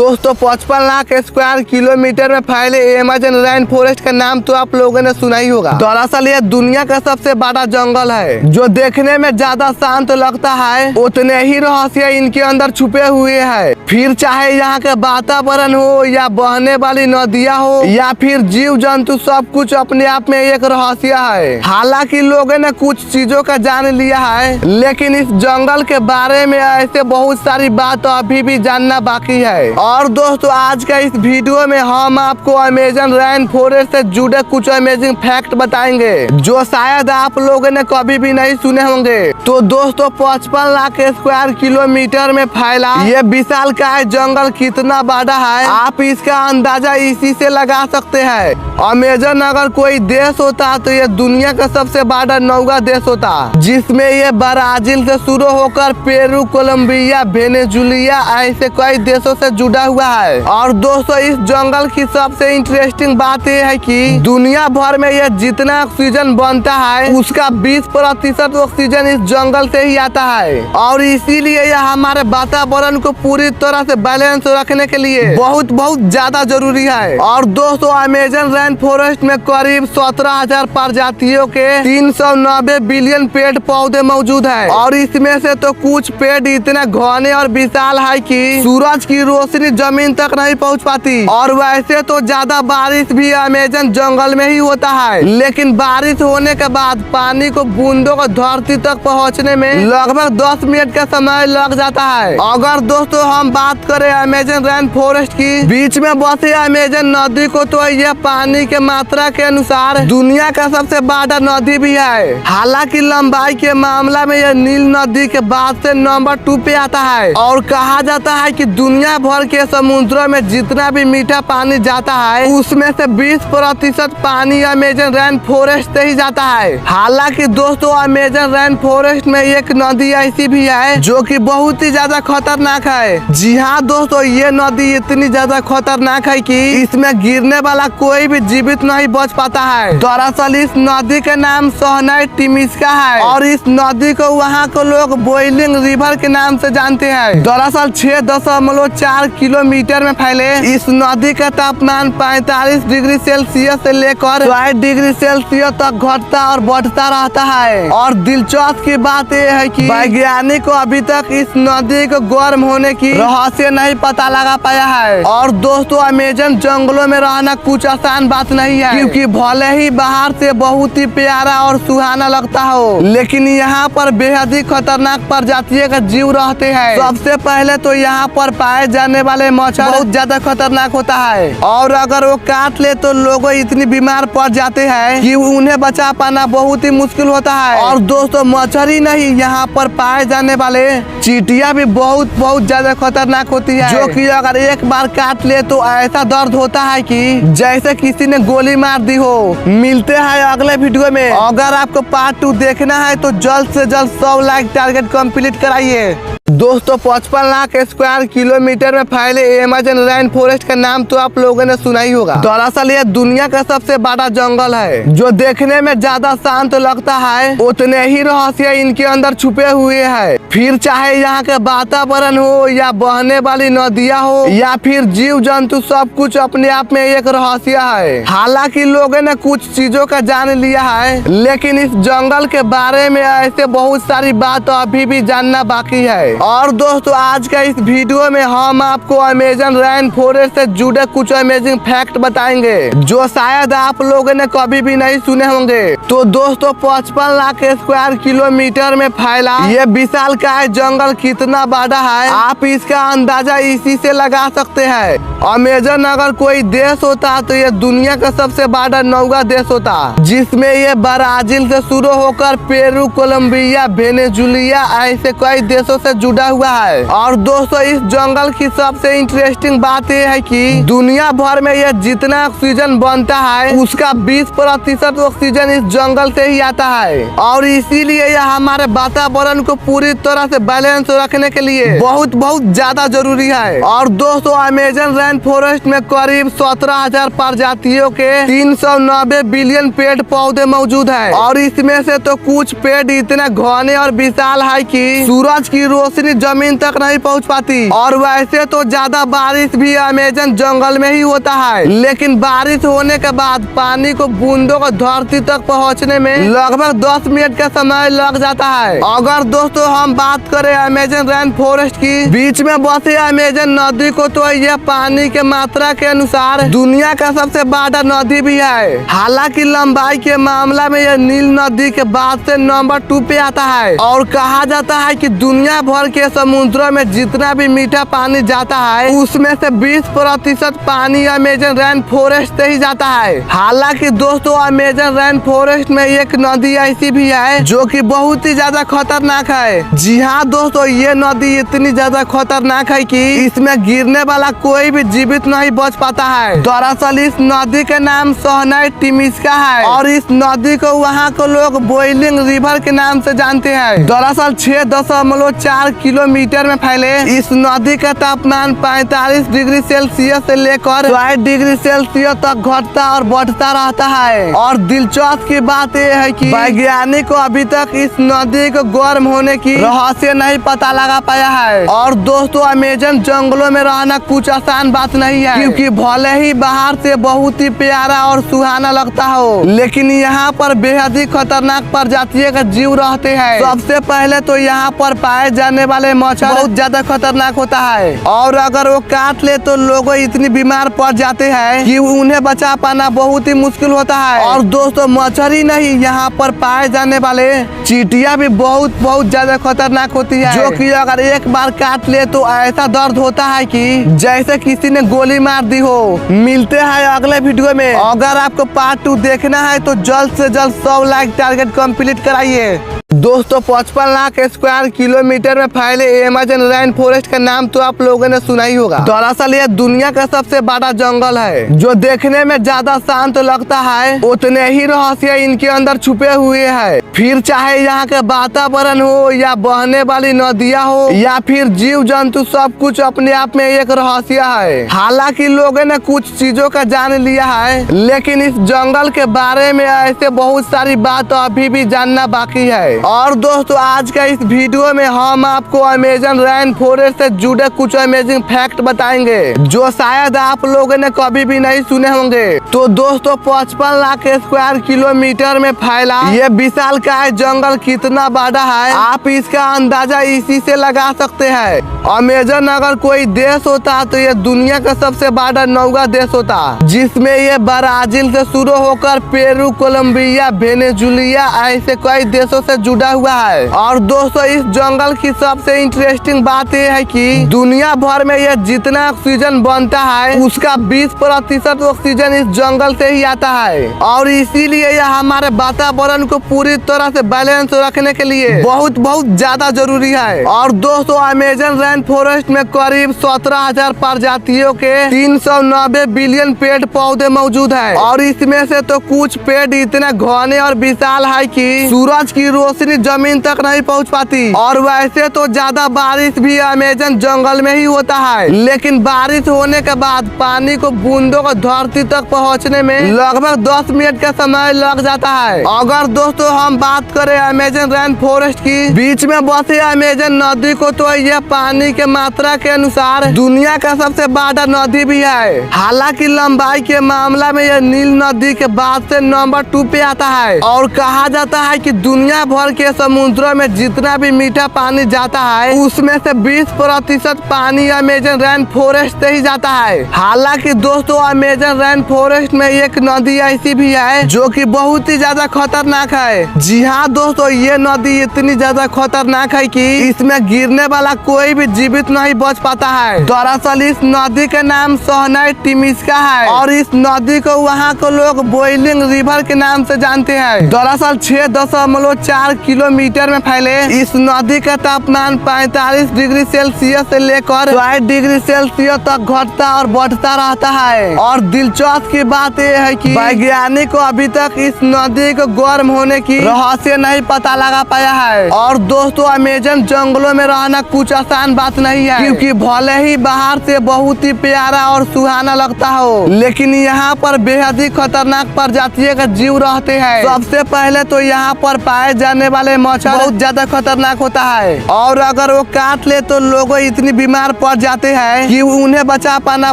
दोस्तों 55 lakh square kilometre में फैले अमेज़न रेन फॉरेस्ट का नाम तो आप लोगों ने सुना ही होगा। दरअसल ये दुनिया का सबसे बड़ा जंगल है जो देखने में ज्यादा शांत लगता है, उतने ही रहस्य इनके अंदर छुपे हुए हैं। फिर चाहे यहाँ के वातावरण हो या बहने वाली नदियाँ हो या फिर जीव जंतु, सब कुछ अपने आप में एक रहस्य है। हालांकि लोगों ने कुछ चीजों का जान लिया है, लेकिन इस जंगल के बारे में ऐसे बहुत सारी बात अभी भी जानना बाकी है। और दोस्तों आज का इस वीडियो में हम आपको अमेज़न रेन फॉरेस्ट से जुड़े कुछ अमेजिंग फैक्ट बताएंगे जो शायद आप लोगों ने कभी भी नहीं सुने होंगे। तो दोस्तों 55 लाख स्क्वायर किलोमीटर में फैला ये विशालकाय जंगल कितना बड़ा है, आप इसका अंदाजा इसी से लगा सकते हैं। अमेज़न अगर कोई देश होता तो ये दुनिया का सबसे बड़ा 9वां देश होता, जिसमें ये ब्राजील से शुरू होकर पेरू, कोलंबिया, वेनेजुएला ऐसे कई देशों से जुड़ा हुआ है। और दोस्तों इस जंगल की सबसे इंटरेस्टिंग बात यह है कि दुनिया भर में ये जितना ऑक्सीजन बनता है उसका 20% ऑक्सीजन इस जंगल से ही आता है। और इसीलिए यह हमारे वातावरण को पूरी तरह से बैलेंस रखने के लिए बहुत ज्यादा जरूरी है। और दोस्तों अमेज़न रेन फॉरेस्ट में करीब 17,000 प्रजातियों के 390 बिलियन पेड़ पौधे मौजूद है। और इसमें से तो कुछ पेड़ इतना घने और विशाल है कि सूरज की रोशनी जमीन तक नहीं पहुंच पाती। और वैसे तो ज्यादा बारिश भी अमेज़न जंगल में ही होता है, लेकिन बारिश होने के बाद पानी को बूंदों को धरती तक पहुंचने में लगभग 10 मिनट का समय लग जाता है। अगर दोस्तों हम बात करें अमेज़न रेन फॉरेस्ट की, बीच में बसी अमेज़न नदी को, तो यह पानी के मात्रा के अनुसार दुनिया का सबसे बड़ा नदी भी है। हालांकि लंबाई के मामला में यह नील नदी के बाद से नंबर 2 पे आता है। और कहा जाता है कि दुनिया भर के समुद्रों में जितना भी मीठा पानी जाता है उसमें से 20% पानी अमेज़न रेन फॉरेस्ट से ही जाता है। हालांकि दोस्तों अमेज़न रेन फॉरेस्ट में एक नदी ऐसी भी है जो कि बहुत ही ज्यादा खतरनाक है। जी हाँ दोस्तों, ये नदी इतनी ज्यादा खतरनाक है कि इसमें गिरने वाला कोई भी जीवित नहीं बच पाता है। दरअसल इस नदी का नाम सोहनाई टिमिस्का है और इस नदी को वहाँ के लोग बॉइलिंग रिवर के नाम से जानते हैं। दरअसल 6.4 किलोमीटर में फैले इस नदी का तापमान 45 डिग्री सेल्सियस से लेकर 60 डिग्री सेल्सियस तक घटता और बढ़ता रहता है। और दिलचस्प की बात यह है कि वैज्ञानिक को अभी तक इस नदी को गर्म होने की रहस्य नहीं पता लगा पाया है। और दोस्तों अमेज़न जंगलों में रहना कुछ आसान बात नहीं है, क्योंकि भले ही बाहर से बहुत ही प्यारा और सुहाना लगता हो, लेकिन यहाँ पर बेहद ही खतरनाक प्रजातियों का जीव रहते हैं। सबसे पहले तो यहाँ पर पाए जाने वाले मच्छर बहुत ज्यादा खतरनाक होता है, और अगर वो काट ले तो लोग इतनी बीमार पड़ जाते हैं कि उन्हें बचा पाना बहुत ही मुश्किल होता है। और दोस्तों मच्छर ही नहीं, यहाँ पर पाए जाने वाले चींटियां भी बहुत ज्यादा खतरनाक होती है, जो कि अगर एक बार काट ले तो ऐसा दर्द होता है कि जैसे किसी ने गोली मार दी हो। मिलते हैं अगले वीडियो में। अगर आपको पार्ट 2 देखना है तो जल्द से जल्द 100 लाइक टारगेट कंप्लीट कराइए। दोस्तों 55 लाख स्क्वायर किलोमीटर में फैले अमेज़न रेन फॉरेस्ट का नाम तो आप लोगों ने सुना ही होगा। दरअसल ये दुनिया का सबसे बड़ा जंगल है जो देखने में ज्यादा शांत लगता है, उतने ही रहस्य इनके अंदर छुपे हुए हैं। फिर चाहे यहाँ के वातावरण हो या बहने वाली नदियाँ हो या फिर जीव जंतु, सब कुछ अपने आप में एक रहस्य है। हालांकि लोगों ने कुछ चीजों का जान लिया है, लेकिन इस जंगल के बारे में ऐसे बहुत सारी बात अभी भी जानना बाकी है। और दोस्तों आज का इस वीडियो में हम आपको अमेज़न रेन फॉरेस्ट से जुड़े कुछ अमेजिंग फैक्ट बताएंगे जो शायद आप लोगों ने कभी भी नहीं सुने होंगे। तो दोस्तों 55 लाख स्क्वायर किलोमीटर में फैला ये विशालकाय जंगल कितना बड़ा है, आप इसका अंदाजा इसी से लगा सकते हैं। अमेज़न अगर कोई देश होता तो ये दुनिया का सबसे बड़ा 9वां देश होता, जिसमें ये ब्राजील से शुरू होकर पेरू, कोलंबिया, वेनेजुएला ऐसे कई देशों से जुड़ा हुआ है। और दोस्तों इस जंगल की सबसे इंटरेस्टिंग बात यह है कि दुनिया भर में ये जितना ऑक्सीजन बनता है उसका 20% ऑक्सीजन इस जंगल से ही आता है। और इसीलिए यह हमारे वातावरण को पूरी तरह से बैलेंस रखने के लिए बहुत ज्यादा जरूरी है। और दोस्तों अमेज़न रेन फॉरेस्ट में करीब 17,000 प्रजातियों के 390 बिलियन पेड़ पौधे मौजूद है। और इसमें से तो कुछ पेड़ इतने घने और विशाल है कि सूरज की रोशनी रोशनी जमीन तक नहीं पहुंच पाती। और वैसे तो ज्यादा बारिश भी अमेजन जंगल में ही होता है, लेकिन बारिश होने के बाद पानी को बूंदों को धरती तक पहुंचने में लगभग 10 मिनट का समय लग जाता है। अगर दोस्तों हम बात करें अमेजन रेन फॉरेस्ट की, बीच में बसी अमेजन नदी को, तो यह पानी के मात्रा के अनुसार दुनिया का सबसे बड़ा नदी भी है। हालांकि लंबाई के मामला में यह नील नदी के बाद से नंबर 2 पे आता है। और कहा जाता है कि दुनिया भर के समुद्रों में जितना भी मीठा पानी जाता है, उसमें से 20% पानी अमेजन रेन फॉरेस्ट से ही जाता है। हालांकि दोस्तों अमेजन रेन फॉरेस्ट में एक नदी ऐसी भी है जो कि बहुत ही ज्यादा खतरनाक है। जी हाँ दोस्तों, ये नदी इतनी ज्यादा खतरनाक है कि इसमें गिरने वाला कोई भी जीवित नहीं बच पाता है। दरअसल इस नदी के नाम सोहनाई टिमिस्का है और इस नदी को वहाँ के लोग बॉइलिंग रिवर के नाम से जानते हैं। दरअसल 6.4 किलोमीटर में फैले इस नदी का तापमान 45 डिग्री सेल्सियस से लेकर 100 डिग्री सेल्सियस तक घटता और बढ़ता रहता है। और दिलचस्प की बात यह है कि वैज्ञानिक को अभी तक इस नदी को गर्म होने की रहस्य नहीं पता लगा पाया है। और दोस्तों अमेजन जंगलों में रहना कुछ आसान बात नहीं है, क्योंकि भले ही बाहर से बहुत ही प्यारा और सुहाना लगता हो, लेकिन यहाँ पर बेहद ही खतरनाक प्रजातियों का जीव रहते हैं। सबसे पहले तो यहाँ पर पाए जाने वाले मच्छर बहुत ज्यादा खतरनाक होता है और अगर वो काट ले तो लोग इतनी बीमार पड़ जाते हैं कि उन्हें बचा पाना बहुत ही मुश्किल होता है। और दोस्तों मच्छर ही नहीं, यहाँ पर पाए जाने वाले चींटियां भी बहुत ज्यादा खतरनाक होती है, जो कि अगर एक बार काट ले तो ऐसा दर्द होता है कि जैसे किसी ने गोली मार दी हो। मिलते हैं अगले वीडियो में। अगर आपको पार्ट 2 देखना है तो जल्द से जल्द 100 लाइक टारगेट कंप्लीट कराइए। दोस्तों 55 लाख स्क्वायर किलोमीटर में फैले अमेजन रेन फॉरेस्ट का नाम तो आप लोगों ने सुना ही होगा। दरअसल यह दुनिया का सबसे बड़ा जंगल है, जो देखने में ज्यादा शांत लगता है, उतने ही रहस्य इनके अंदर छुपे हुए हैं। फिर चाहे यहाँ के वातावरण हो या बहने वाली नदियाँ हो या फिर जीव जंतु, सब कुछ अपने आप में एक रहस्य है। हालांकि लोगों ने कुछ चीजों का जान लिया है, लेकिन इस जंगल के बारे में ऐसे बहुत सारी बात अभी भी जानना बाकी है। और दोस्तों आज का इस वीडियो में हम आपको अमेजन रेन फॉरेस्ट से जुड़े कुछ अमेजिंग फैक्ट बताएंगे, जो शायद आप लोगों ने कभी भी नहीं सुने होंगे। तो दोस्तों 55 लाख स्क्वायर किलोमीटर में फैला ये विशालकाय जंगल कितना बड़ा है, आप इसका अंदाजा इसी से लगा सकते हैं। अमेजन अगर कोई देश होता तो ये दुनिया का सबसे बड़ा 9वां देश होता, जिसमें ये ब्राजील से शुरू होकर पेरू, कोलंबिया, वेनेजुएला ऐसे कई देशों से जुड़ा हुआ है। और दोस्तों इस जंगल की सबसे इंटरेस्टिंग बात यह है कि दुनिया भर में यह जितना ऑक्सीजन बनता है, उसका 20% ऑक्सीजन इस जंगल से ही आता है। और इसीलिए यह हमारे वातावरण को पूरी तरह से बैलेंस रखने के लिए बहुत ज्यादा जरूरी है। और दोस्तों अमेजन रेन फॉरेस्ट में करीब 17,000 प्रजातियों के 390 बिलियन पेड़ पौधे मौजूद है। और इसमें से तो कुछ पेड़ इतने घने और विशाल है कि सूरज की रोशनी जमीन तक नहीं पहुंच पाती। और वैसे तो ज्यादा बारिश भी अमेजन जंगल में ही होता है, लेकिन बारिश होने के बाद पानी को बूंदों को धरती तक पहुंचने में लगभग 10 मिनट का समय लग जाता है। अगर दोस्तों हम बात करें अमेजन रेन फॉरेस्ट की, बीच में बसी अमेजन नदी को, तो यह पानी के मात्रा के अनुसार दुनिया का सबसे बड़ा नदी भी है। हालांकि लंबाई के मामला में यह नील नदी के बाद से नंबर 2 पे आता है। और कहा जाता है कि दुनिया भर के समुद्रों में जितना भी मीठा पानी जाता है, उसमें से 20% पानी अमेजन रेन फॉरेस्ट से ही जाता है। हालांकि दोस्तों अमेजन रेन फॉरेस्ट में एक नदी ऐसी भी है जो कि बहुत ही ज्यादा खतरनाक है। जी हाँ दोस्तों, ये नदी इतनी ज्यादा खतरनाक है कि इसमें गिरने वाला कोई भी जीवित नहीं बच पाता है। दरअसल इस नदी का नाम सोहनाई टिमिस्का है और इस नदी को वहाँ के लोग बॉइलिंग रिवर के नाम से जानते हैं। दरअसल 6.4 किलोमीटर में फैले इस नदी का तापमान 45 डिग्री सेल्सियस से लेकर 100 डिग्री सेल्सियस तक घटता और बढ़ता रहता है। और दिलचस्प की बात यह है कि वैज्ञानिक को अभी तक इस नदी को गर्म होने की रहस्य नहीं पता लगा पाया है। और दोस्तों अमेजन जंगलों में रहना कुछ आसान बात नहीं है, क्योंकि भले ही बाहर से बहुत ही प्यारा और सुहाना लगता हो, लेकिन यहाँ पर बेहद ही खतरनाक प्रजातियों का जीव रहते हैं। सबसे पहले तो यहाँ पर पाए जाने वाले मच्छर बहुत ज्यादा खतरनाक होता है और अगर वो काट ले तो लोग इतनी बीमार पड़ जाते हैं कि उन्हें बचा पाना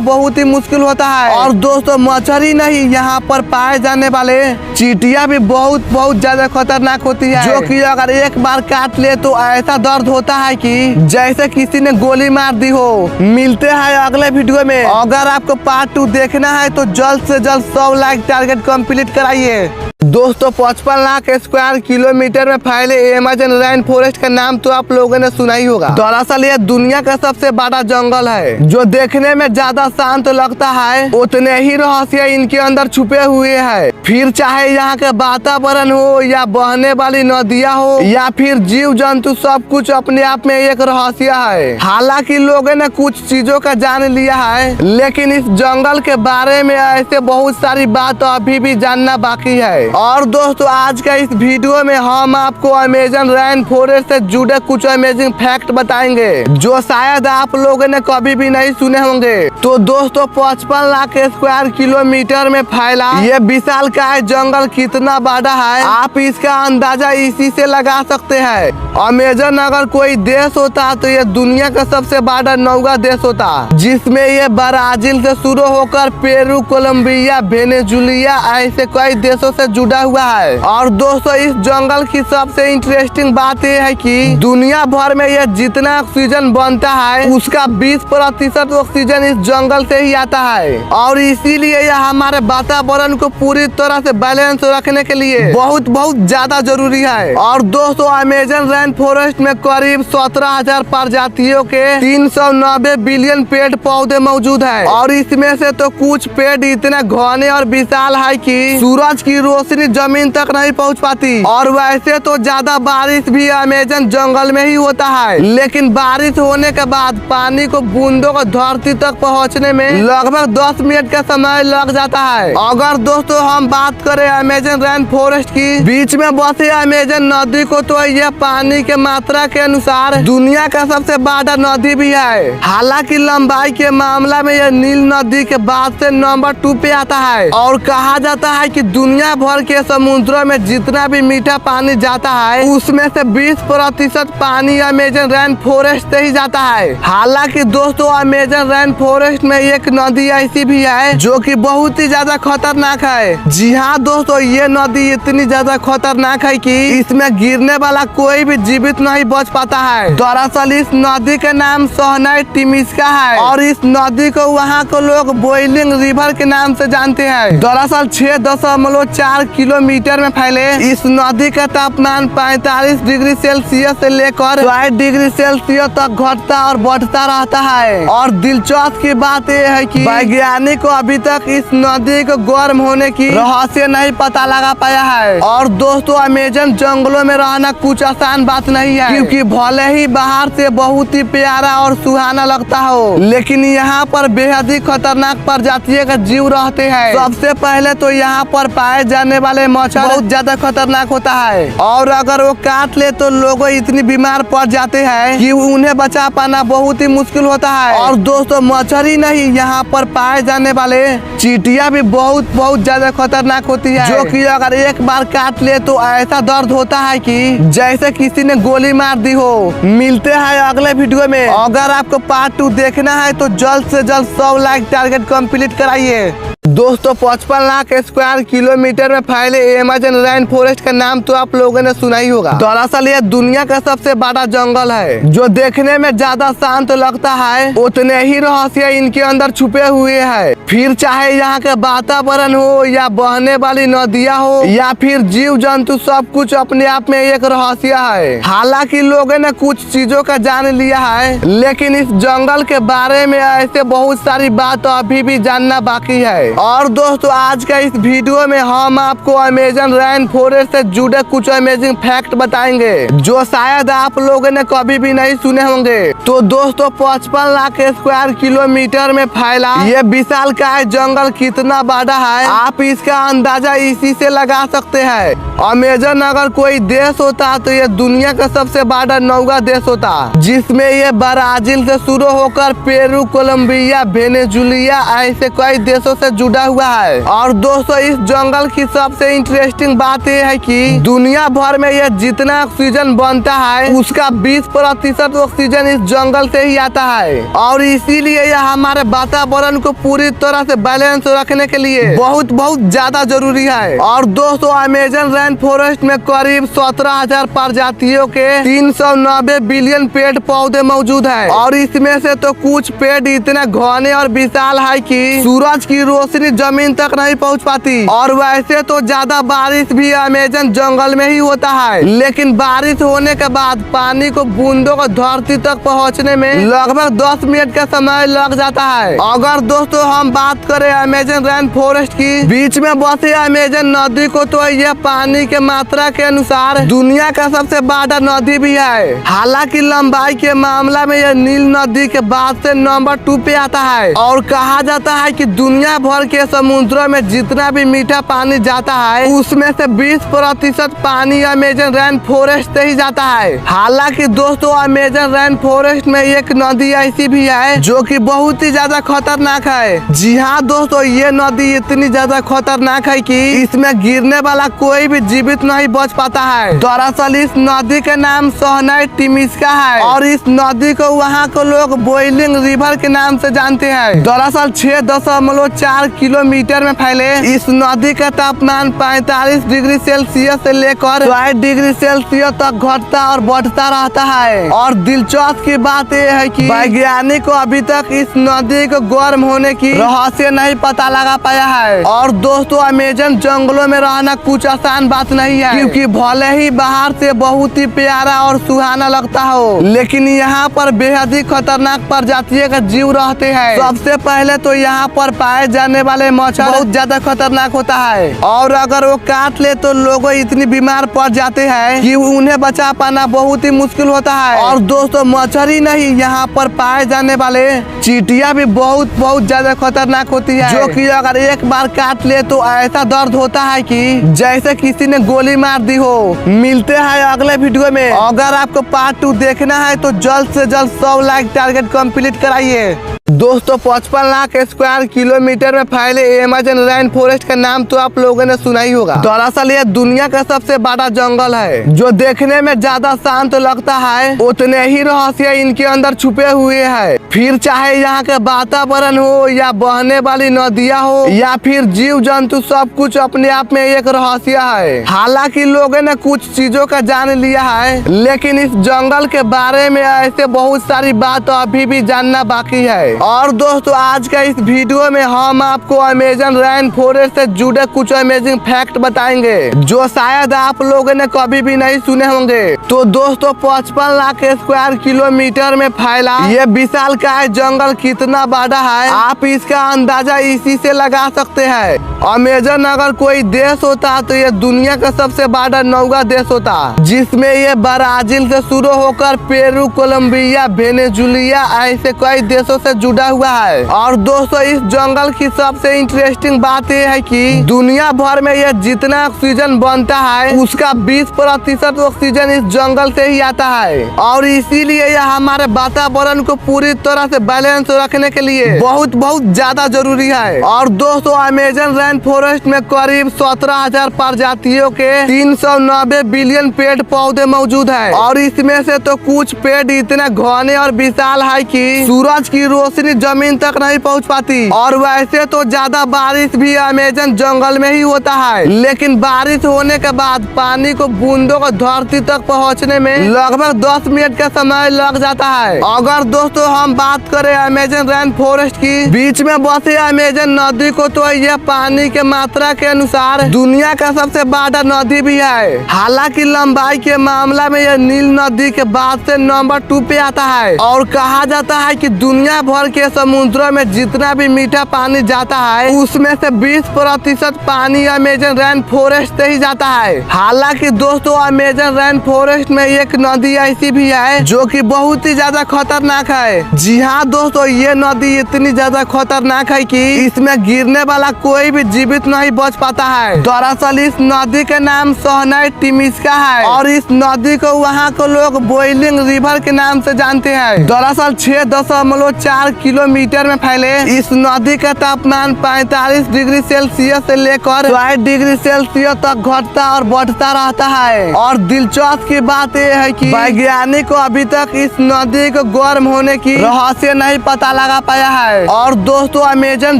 बहुत ही मुश्किल होता है। और दोस्तों मच्छर ही नहीं, यहाँ पर पाए जाने वाले चींटियां भी बहुत ज्यादा खतरनाक होती है, जो कि अगर एक बार काट ले तो ऐसा दर्द होता है कि जैसे किसी ने गोली मार दी हो। मिलते हैं अगले वीडियो में। अगर आपको पार्ट 2 देखना है तो जल्द से जल्द 100 लाइक टारगेट कंप्लीट कराइए। दोस्तों 55 लाख स्क्वायर किलोमीटर में फैले अमेज़न रेन फॉरेस्ट का नाम तो आप लोगों ने सुना ही होगा। दरअसल ये दुनिया का सबसे बड़ा जंगल है, जो देखने में ज्यादा शांत लगता है उतने ही रहस्य इनके अंदर छुपे हुए हैं। फिर चाहे यहाँ के वातावरण हो या बहने वाली नदियाँ हो या फिर जीव जंतु, सब कुछ अपने आप में एक रहस्य है। हालांकि लोगों ने कुछ चीजों का जान लिया है, लेकिन इस जंगल के बारे में ऐसे बहुत सारी बात अभी भी जानना बाकी है। और दोस्तों आज का इस वीडियो में हम आपको अमेज़न रेन फॉरेस्ट से जुड़े कुछ अमेजिंग फैक्ट बताएंगे, जो शायद आप लोगों ने कभी भी नहीं सुने होंगे। तो दोस्तों 55 लाख स्क्वायर किलोमीटर में फैला ये विशालकाय जंगल कितना बड़ा है, आप इसका अंदाजा इसी से लगा सकते हैं। अमेज़न अगर कोई देश होता तो ये दुनिया का सबसे बड़ा 9वां देश होता, जिसमें ये ब्राजील से शुरू होकर पेरू, कोलंबिया, वेनेजुएला ऐसे कई देशों से जुड़ा हुआ है। और दोस्तों इस जंगल की सबसे इंटरेस्टिंग बात यह है कि दुनिया भर में ये जितना ऑक्सीजन बनता है उसका 20% ऑक्सीजन इस जंगल से ही आता है। और इसीलिए यह हमारे वातावरण को पूरी तरह से बैलेंस रखने के लिए बहुत ज्यादा जरूरी है। और दोस्तों अमेज़न रेन फॉरेस्ट में करीब 17,000 प्रजातियों के 390 बिलियन पेड़ पौधे मौजूद है। और इसमें से तो कुछ पेड़ इतना घने और विशाल है कि सूरज की रोशनी जमीन तक नहीं पहुंच पाती। और वैसे तो ज्यादा बारिश भी अमेज़न जंगल में ही होता है, लेकिन बारिश होने के बाद पानी को बूंदों को धरती तक पहुंचने में लगभग 10 मिनट का समय लग जाता है। अगर दोस्तों हम बात करें अमेज़न रेन फॉरेस्ट की, बीच में बसे अमेज़न नदी को, तो यह पानी के मात्रा के अनुसार दुनिया का सबसे बड़ा नदी भी है। हालांकि लंबाई के मामला में यह नील नदी के बाद से नंबर 2 पे आता है। और कहा जाता है कि दुनिया भर के समुद्रों में जितना भी मीठा पानी जाता है उसमें से 20% पानी अमेज़न रेन फॉरेस्ट से ही जाता है। हालांकि दोस्तों अमेज़न रेन फॉरेस्ट में एक नदी ऐसी भी है जो कि बहुत ही ज्यादा खतरनाक है। जी हाँ दोस्तों, ये नदी इतनी ज्यादा खतरनाक है कि इसमें गिरने वाला कोई भी जीवित नहीं बच पाता है। दरअसल इस नदी का नाम सोहनाई टिमिस्का है और इस नदी को वहाँ के लोग बॉइलिंग रिवर के नाम से जानते हैं। दरअसल 6.4 किलोमीटर में फैले इस नदी का तापमान 45 डिग्री सेल्सियस से लेकर 60 डिग्री सेल्सियस तक घटता और बढ़ता रहता है। और दिलचस्प की बात यह है कि वैज्ञानिक को अभी तक इस नदी को गर्म होने की रहस्य नहीं पता लगा पाया है। और दोस्तों अमेज़न जंगलों में रहना कुछ आसान बात नहीं है, क्योंकि भले ही बाहर से बहुत ही प्यारा और सुहाना लगता हो, लेकिन यहाँ पर बेहद ही खतरनाक प्रजातियों का जीव रहते हैं। सबसे पहले तो यहाँ पर पाए जाने वाले मच्छर बहुत ज्यादा खतरनाक होता है और अगर वो काट ले तो लोग इतनी बीमार पड़ जाते हैं कि उन्हें बचा पाना बहुत ही मुश्किल होता है। और दोस्तों मच्छर ही नहीं, यहाँ पर पाए जाने वाले चींटियां भी बहुत ज्यादा खतरनाक होती है, जो कि अगर एक बार काट ले तो ऐसा दर्द होता है कि जैसे किसी ने गोली मार दी हो। मिलते हैं अगले वीडियो में। अगर आपको पार्ट 2 देखना है तो जल्द से जल्द 100 लाइक टारगेट कंप्लीट कराइए। दोस्तों 55 लाख स्क्वायर किलोमीटर में फैले अमेज़न रेन फॉरेस्ट का नाम तो आप लोगों ने सुना ही होगा। दरअसल ये दुनिया का सबसे बड़ा जंगल है, जो देखने में ज्यादा शांत लगता है उतने ही रहस्य इनके अंदर छुपे हुए हैं। फिर चाहे यहाँ के वातावरण हो या बहने वाली नदियाँ हो या फिर जीव जंतु, सब कुछ अपने आप में एक रहस्य है। हालांकि लोगों ने कुछ चीजों का जान लिया है, लेकिन इस जंगल के बारे में ऐसे बहुत सारी बात अभी भी जानना बाकी है। और दोस्तों आज का इस वीडियो में हम आपको अमेज़न रेन फॉरेस्ट से जुड़े कुछ अमेजिंग फैक्ट बताएंगे, जो शायद आप लोगों ने कभी भी नहीं सुने होंगे। तो दोस्तों 55 लाख स्क्वायर किलोमीटर में फैला ये विशालकाय जंगल कितना बड़ा है, आप इसका अंदाजा इसी से लगा सकते हैं। अमेज़न अगर कोई देश होता तो ये दुनिया का सबसे बड़ा 9वां देश होता, जिसमें ये ब्राजील से शुरू होकर पेरू, कोलंबिया, वेनेजुएला ऐसे कई देशों से जुड़ा हुआ है। और दोस्तों इस जंगल की सबसे इंटरेस्टिंग बात यह है कि दुनिया भर में यह जितना ऑक्सीजन बनता है उसका 20% ऑक्सीजन इस जंगल से ही आता है। और इसीलिए यह हमारे वातावरण को पूरी तरह से बैलेंस रखने के लिए बहुत ज्यादा जरूरी है। और दोस्तों अमेजन रेन फॉरेस्ट में करीब 17,000 प्रजातियों के 390 बिलियन पेड़ पौधे मौजूद है। और इसमें से तो कुछ पेड़ इतने घने और विशाल है कि सूरज की रोशनी जमीन तक नहीं पहुंच पाती। और वैसे तो ज्यादा बारिश भी अमेजन जंगल में ही होता है, लेकिन बारिश होने के बाद पानी को बूंदों को धरती तक पहुंचने में लगभग 10 मिनट का समय लग जाता है। अगर दोस्तों हम बात करें अमेजन रेन फॉरेस्ट की, बीच में बसी अमेजन नदी को, तो यह पानी के मात्रा के अनुसार दुनिया का सबसे बड़ा नदी भी है। हालांकि लंबाई के मामला में यह नील नदी के बाद से नंबर 2 पे आता है। और कहा जाता है कि दुनिया भर के समुद्रों में जितना भी मीठा पानी जाता है उसमें से 20% पानी अमेजन रेन फॉरेस्ट से ही जाता है। हालांकि दोस्तों अमेजन रेन फॉरेस्ट में एक नदी ऐसी भी है जो कि बहुत ही ज्यादा खतरनाक है। जी हाँ दोस्तों, ये नदी इतनी ज्यादा खतरनाक है कि इसमें गिरने वाला कोई भी जीवित नहीं बच पाता है। दरअसल इस नदी के नाम सोहनाई टिमिस्का है और इस नदी को वहाँ के लोग बॉइलिंग रिवर के नाम से जानते हैं। दरअसल 6.4 किलोमीटर में फैले इस नदी का तापमान 45 डिग्री सेल्सियस से लेकर 100 डिग्री सेल्सियस तक घटता और बढ़ता रहता है। और दिलचस्प की बात यह है कि वैज्ञानिक को अभी तक इस नदी को गर्म होने की रहस्य नहीं पता लगा पाया है। और दोस्तों अमेजन जंगलों में रहना कुछ आसान बात नहीं है, क्योंकि भले ही बाहर से बहुत ही प्यारा और सुहाना लगता हो, लेकिन यहाँ पर बेहद ही खतरनाक प्रजातियों के जीव रहते हैं। सबसे पहले तो यहाँ पर पाए जाने वाले मच्छर बहुत ज्यादा खतरनाक होता है। और अगर वो काट ले तो लोग इतनी बीमार पड़ जाते हैं कि उन्हें बचा पाना बहुत ही मुश्किल होता है। और दोस्तों मच्छर ही नहीं, यहाँ पर पाए जाने वाले चींटियां भी बहुत ज्यादा खतरनाक होती है, जो कि अगर एक बार काट ले तो ऐसा दर्द होता है कि जैसे किसी ने गोली मार दी हो। मिलते हैं अगले वीडियो में। अगर आपको पार्ट 2 देखना है तो जल्द से जल्द 100 लाइक टारगेट कंप्लीट कराइए। दोस्तों 55 लाख स्क्वायर किलोमीटर में फैले अमेजन रेन फॉरेस्ट का नाम तो आप लोगों ने सुना ही होगा। दरअसल यह दुनिया का सबसे बड़ा जंगल है, जो देखने में ज्यादा शांत लगता है उतने ही रहस्य इनके अंदर छुपे हुए हैं। फिर चाहे यहाँ के वातावरण हो या बहने वाली नदियाँ हो या फिर जीव जंतु, सब कुछ अपने आप में एक रहस्य है। हालांकि लोगों ने कुछ चीजों का जान लिया है, लेकिन इस जंगल के बारे में ऐसे बहुत सारी बात अभी भी जानना बाकी है। और दोस्तों आज का इस वीडियो में हम आपको अमेजन रेन फॉरेस्ट से जुड़े कुछ अमेजिंग फैक्ट बताएंगे जो शायद आप लोगों ने कभी भी नहीं सुने होंगे। तो दोस्तों 55 लाख स्क्वायर किलोमीटर में फैला ये विशालकाय जंगल कितना बड़ा है, आप इसका अंदाजा इसी से लगा सकते हैं। अमेजन अगर कोई देश होता तो ये दुनिया का सबसे बड़ा 9वां देश होता, जिसमें ये ब्राजील से शुरू होकर पेरू, कोलंबिया, वेनेजुएला ऐसे कई देशों से जुड़ा हुआ है। और दोस्तों इस जंगल की सबसे इंटरेस्टिंग बात यह है कि दुनिया भर में यह जितना ऑक्सीजन बनता है उसका 20% ऑक्सीजन इस जंगल से ही आता है। और इसीलिए यह हमारे वातावरण को पूरी तरह से बैलेंस रखने के लिए बहुत ज्यादा जरूरी है। और दोस्तों अमेजन रेन फॉरेस्ट में करीब 17,000 प्रजातियों के 390 बिलियन पेड़ पौधे मौजूद है। और इसमें से तो कुछ पेड़ इतने घने और विशाल है कि सूरज की रोशनी जमीन तक नहीं पहुंच पाती। और वैसे तो ज्यादा बारिश भी अमेजन जंगल में ही होता है, लेकिन बारिश होने के बाद पानी को बूंदों को धरती तक पहुंचने में लगभग 10 मिनट का समय लग जाता है। अगर दोस्तों हम बात करें अमेजन रेन फॉरेस्ट की, बीच में बसी अमेजन नदी को, तो यह पानी के मात्रा के अनुसार दुनिया का सबसे बड़ा नदी भी है। हालांकि लंबाई के मामला में यह नील नदी के बाद से नंबर 2 पे आता है। और कहा जाता है कि दुनिया भर के समुद्रों में जितना भी मीठा पानी जाता है उसमें से 20% पानी अमेजन रेन फॉरेस्ट से ही जाता है। हालांकि दोस्तों अमेजन रेन फॉरेस्ट में एक नदी ऐसी भी है जो कि बहुत ही ज्यादा खतरनाक है। जी हाँ दोस्तों, ये नदी इतनी ज्यादा खतरनाक है कि इसमें गिरने वाला कोई भी जीवित नहीं बच पाता है। दरअसल इस नदी का नाम सोहनाई टिमिस्का है और इस नदी को वहाँ के लोग बॉइलिंग रिवर के नाम से जानते हैं। दरअसल 6.4 किलोमीटर में फैले इस नदी का तापमान तापमान 45 डिग्री सेल्सियस से लेकर 60 डिग्री सेल्सियस तक घटता और बढ़ता रहता है। और दिलचस्प की बात यह है कि वैज्ञानिक को अभी तक इस नदी को गर्म होने की रहस्य नहीं पता लगा पाया है। और दोस्तों, अमेजन